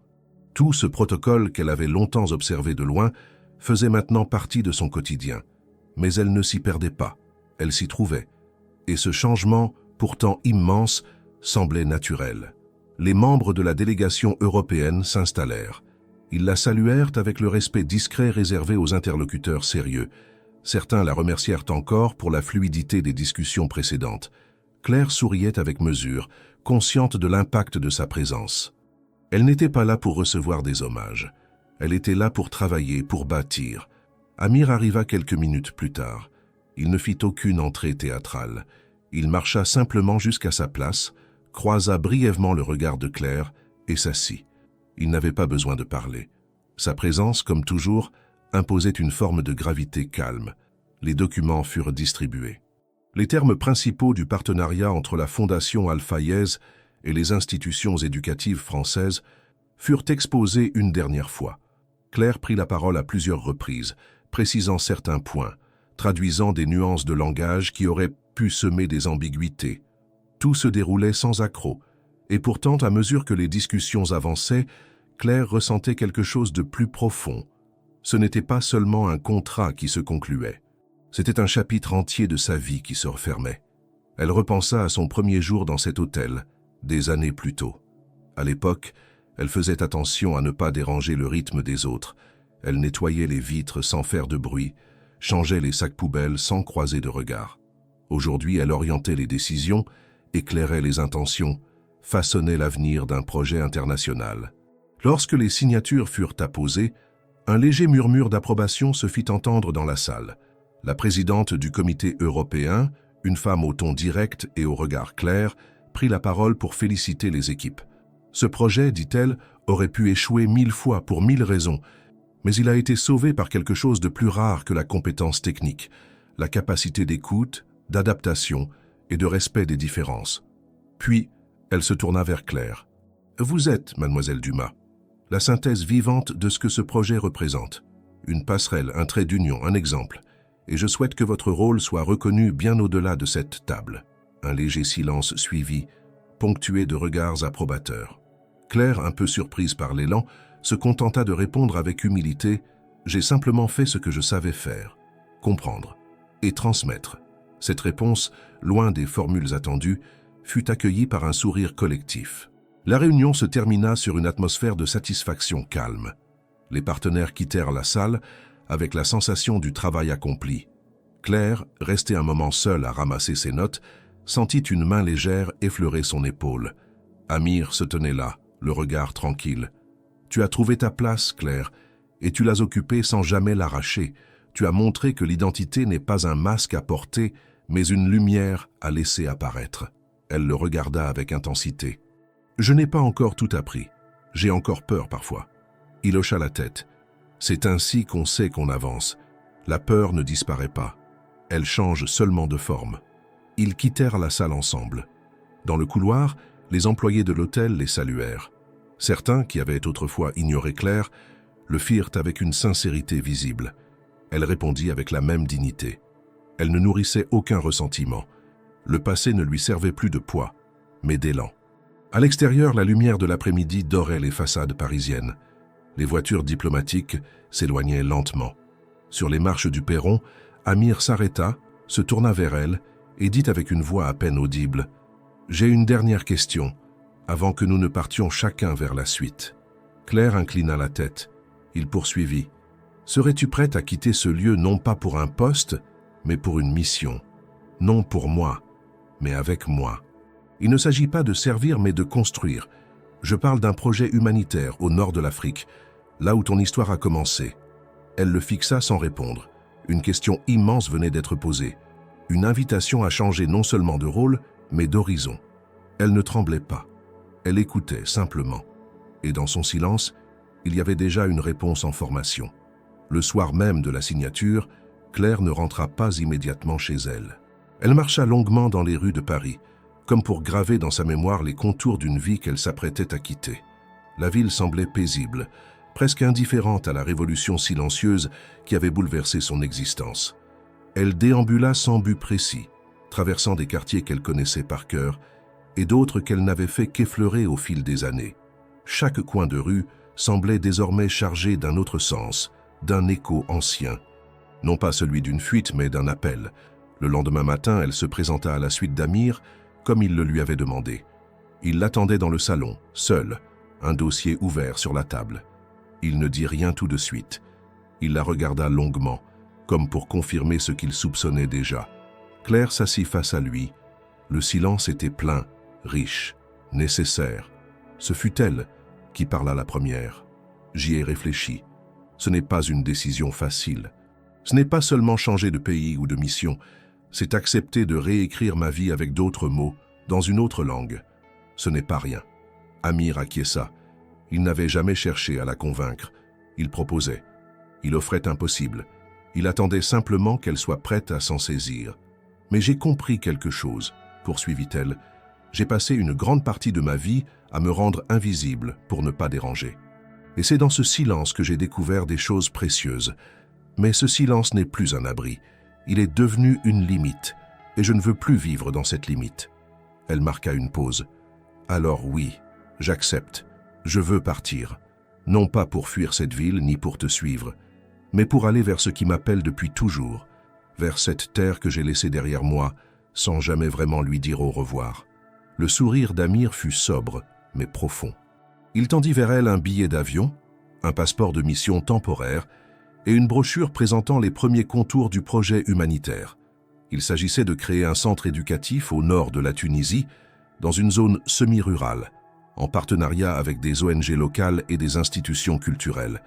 Tout ce protocole qu'elle avait longtemps observé de loin faisait maintenant partie de son quotidien. Mais elle ne s'y perdait pas, elle s'y trouvait. Et ce changement, pourtant immense, semblait naturel. Les membres de la délégation européenne s'installèrent. Ils la saluèrent avec le respect discret réservé aux interlocuteurs sérieux. Certains la remercièrent encore pour la fluidité des discussions précédentes. Claire souriait avec mesure, consciente de l'impact de sa présence. Elle n'était pas là pour recevoir des hommages. Elle était là pour travailler, pour bâtir. Amir arriva quelques minutes plus tard. Il ne fit aucune entrée théâtrale. Il marcha simplement jusqu'à sa place, croisa brièvement le regard de Claire et s'assit. Il n'avait pas besoin de parler. Sa présence, comme toujours, imposait une forme de gravité calme. Les documents furent distribués. Les termes principaux du partenariat entre la Fondation Al-Fayez et les institutions éducatives françaises furent exposés une dernière fois. Claire prit la parole à plusieurs reprises, précisant certains points, traduisant des nuances de langage qui auraient pu semer des ambiguïtés. Tout se déroulait sans accroc, et pourtant, à mesure que les discussions avançaient, Claire ressentait quelque chose de plus profond. Ce n'était pas seulement un contrat qui se concluait. C'était un chapitre entier de sa vie qui se refermait. Elle repensa à son premier jour dans cet hôtel, des années plus tôt. À l'époque, elle faisait attention à ne pas déranger le rythme des autres. Elle nettoyait les vitres sans faire de bruit, changeait les sacs poubelles sans croiser de regard. Aujourd'hui, elle orientait les décisions, éclairait les intentions, façonnait l'avenir d'un projet international. Lorsque les signatures furent apposées, un léger murmure d'approbation se fit entendre dans la salle. La présidente du comité européen, une femme au ton direct et au regard clair, prit la parole pour féliciter les équipes. Ce projet, dit-elle, aurait pu échouer 1000 fois pour 1000 raisons, mais il a été sauvé par quelque chose de plus rare que la compétence technique, la capacité d'écoute, d'adaptation et de respect des différences. Puis, elle se tourna vers Claire. « Vous êtes, mademoiselle Dumas, la synthèse vivante de ce que ce projet représente. Une passerelle, un trait d'union, un exemple. Et je souhaite que votre rôle soit reconnu bien au-delà de cette table. » Un léger silence suivit, ponctué de regards approbateurs. Claire, un peu surprise par l'élan, se contenta de répondre avec humilité « J'ai simplement fait ce que je savais faire, comprendre et transmettre. » Cette réponse, loin des formules attendues, fut accueillie par un sourire collectif. La réunion se termina sur une atmosphère de satisfaction calme. Les partenaires quittèrent la salle avec la sensation du travail accompli. Claire, restée un moment seule à ramasser ses notes, sentit une main légère effleurer son épaule. Amir se tenait là, le regard tranquille. « Tu as trouvé ta place, Claire, et tu l'as occupée sans jamais l'arracher. Tu as montré que l'identité n'est pas un masque à porter, mais une lumière à laisser apparaître. » Elle le regarda avec intensité. « Je n'ai pas encore tout appris. J'ai encore peur parfois. » Il hocha la tête. « C'est ainsi qu'on sait qu'on avance. La peur ne disparaît pas. Elle change seulement de forme. » Ils quittèrent la salle ensemble. Dans le couloir, les employés de l'hôtel les saluèrent. Certains, qui avaient autrefois ignoré Claire, le firent avec une sincérité visible. Elle répondit avec la même dignité. Elle ne nourrissait aucun ressentiment. Le passé ne lui servait plus de poids, mais d'élan. À l'extérieur, la lumière de l'après-midi dorait les façades parisiennes. Les voitures diplomatiques s'éloignaient lentement. Sur les marches du perron, Amir s'arrêta, se tourna vers elle et dit avec une voix à peine audible « J'ai une dernière question, avant que nous ne partions chacun vers la suite. » Claire inclina la tête. Il poursuivit « Serais-tu prête à quitter ce lieu non pas pour un poste, mais pour une mission? Non pour moi, mais avec moi. Il ne s'agit pas de servir, mais de construire. Je parle d'un projet humanitaire au nord de l'Afrique, là où ton histoire a commencé. » Elle le fixa sans répondre. Une question immense venait d'être posée. Une invitation à changer non seulement de rôle, mais d'horizon. Elle ne tremblait pas. Elle écoutait simplement. Et dans son silence, il y avait déjà une réponse en formation. Le soir même de la signature, Claire ne rentra pas immédiatement chez elle. Elle marcha longuement dans les rues de Paris, comme pour graver dans sa mémoire les contours d'une vie qu'elle s'apprêtait à quitter. La ville semblait paisible, presque indifférente à la révolution silencieuse qui avait bouleversé son existence. Elle déambula sans but précis, traversant des quartiers qu'elle connaissait par cœur et d'autres qu'elle n'avait fait qu'effleurer au fil des années. Chaque coin de rue semblait désormais chargé d'un autre sens, d'un écho ancien. Non pas celui d'une fuite, mais d'un appel. Le lendemain matin, elle se présenta à la suite d'Amir, comme il le lui avait demandé. Il l'attendait dans le salon, seul, un dossier ouvert sur la table. Il ne dit rien tout de suite. Il la regarda longuement, comme pour confirmer ce qu'il soupçonnait déjà. Claire s'assit face à lui. Le silence était plein, riche, nécessaire. Ce fut elle qui parla la première. J'y ai réfléchi. Ce n'est pas une décision facile. Ce n'est pas seulement changer de pays ou de mission, c'est accepter de réécrire ma vie avec d'autres mots, dans une autre langue. Ce n'est pas rien. Amir acquiesça. Il n'avait jamais cherché à la convaincre. Il proposait. Il offrait impossible. Il attendait simplement qu'elle soit prête à s'en saisir. « Mais j'ai compris quelque chose », poursuivit-elle. « J'ai passé une grande partie de ma vie à me rendre invisible pour ne pas déranger. Et c'est dans ce silence que j'ai découvert des choses précieuses. Mais ce silence n'est plus un abri. Il est devenu une limite, et je ne veux plus vivre dans cette limite. Elle marqua une pause. « Alors oui, j'accepte. Je veux partir. Non pas pour fuir cette ville ni pour te suivre, mais pour aller vers ce qui m'appelle depuis toujours, vers cette terre que j'ai laissée derrière moi, sans jamais vraiment lui dire au revoir. » Le sourire d'Amir fut sobre, mais profond. Il tendit vers elle un billet d'avion, un passeport de mission temporaire et une brochure présentant les premiers contours du projet humanitaire. Il s'agissait de créer un centre éducatif au nord de la Tunisie, dans une zone semi-rurale, en partenariat avec des ONG locales et des institutions culturelles.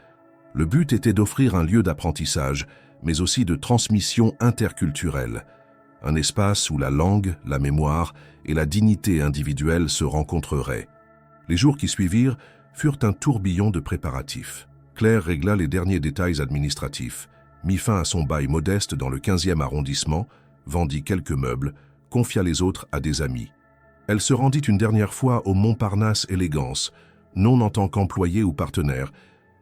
Le but était d'offrir un lieu d'apprentissage, mais aussi de transmission interculturelle, un espace où la langue, la mémoire et la dignité individuelle se rencontreraient. Les jours qui suivirent furent un tourbillon de préparatifs. Claire régla les derniers détails administratifs, mit fin à son bail modeste dans le 15e arrondissement, vendit quelques meubles, confia les autres à des amis. Elle se rendit une dernière fois au Montparnasse Élégance, non en tant qu'employée ou partenaire,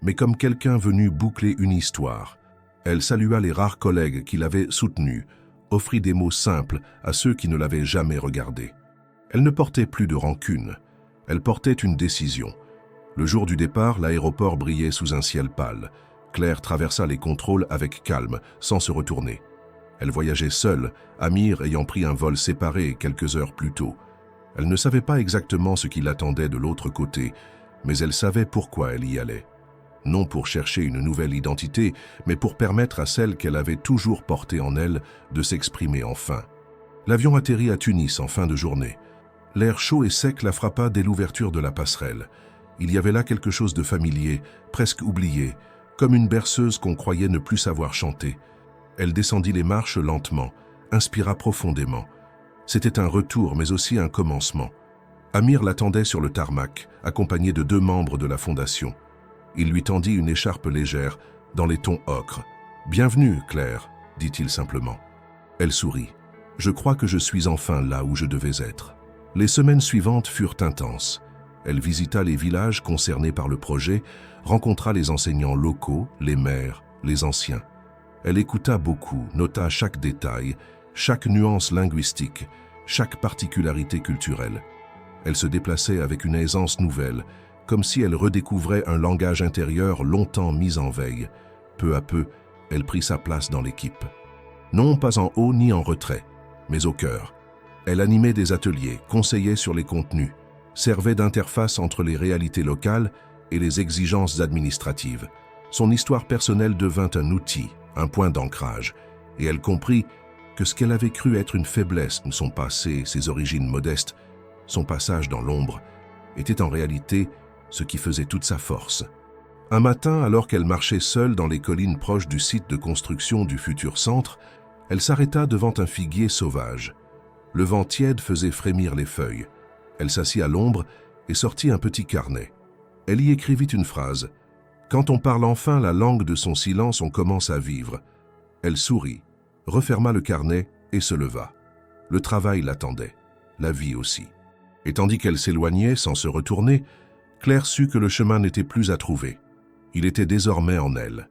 mais comme quelqu'un venu boucler une histoire. Elle salua les rares collègues qui l'avaient soutenue, offrit des mots simples à ceux qui ne l'avaient jamais regardée. Elle ne portait plus de rancune, elle portait une décision. Le jour du départ, l'aéroport brillait sous un ciel pâle. Claire traversa les contrôles avec calme, sans se retourner. Elle voyageait seule, Amir ayant pris un vol séparé quelques heures plus tôt. Elle ne savait pas exactement ce qui l'attendait de l'autre côté, mais elle savait pourquoi elle y allait. Non pour chercher une nouvelle identité, mais pour permettre à celle qu'elle avait toujours portée en elle de s'exprimer enfin. L'avion atterrit à Tunis en fin de journée. L'air chaud et sec la frappa dès l'ouverture de la passerelle. Il y avait là quelque chose de familier, presque oublié, comme une berceuse qu'on croyait ne plus savoir chanter. Elle descendit les marches lentement, inspira profondément. C'était un retour, mais aussi un commencement. Amir l'attendait sur le tarmac, accompagné de 2 membres de la fondation. Il lui tendit une écharpe légère, dans les tons ocre. « Bienvenue, Claire », dit-il simplement. Elle sourit. « Je crois que je suis enfin là où je devais être. » Les semaines suivantes furent intenses. Elle visita les villages concernés par le projet, rencontra les enseignants locaux, les maires, les anciens. Elle écouta beaucoup, nota chaque détail, chaque nuance linguistique, chaque particularité culturelle. Elle se déplaçait avec une aisance nouvelle, comme si elle redécouvrait un langage intérieur longtemps mis en veille. Peu à peu, elle prit sa place dans l'équipe. Non pas en haut ni en retrait, mais au cœur. Elle animait des ateliers, conseillait sur les contenus, servait d'interface entre les réalités locales et les exigences administratives. Son histoire personnelle devint un outil, un point d'ancrage, et elle comprit que ce qu'elle avait cru être une faiblesse, son passé, ses origines modestes, son passage dans l'ombre, était en réalité ce qui faisait toute sa force. Un matin, alors qu'elle marchait seule dans les collines proches du site de construction du futur centre, elle s'arrêta devant un figuier sauvage. Le vent tiède faisait frémir les feuilles. Elle s'assit à l'ombre et sortit un petit carnet. Elle y écrivit une phrase. « Quand on parle enfin la langue de son silence, on commence à vivre. » Elle sourit, referma le carnet et se leva. Le travail l'attendait, la vie aussi. Et tandis qu'elle s'éloignait sans se retourner, Claire sut que le chemin n'était plus à trouver. Il était désormais en elle.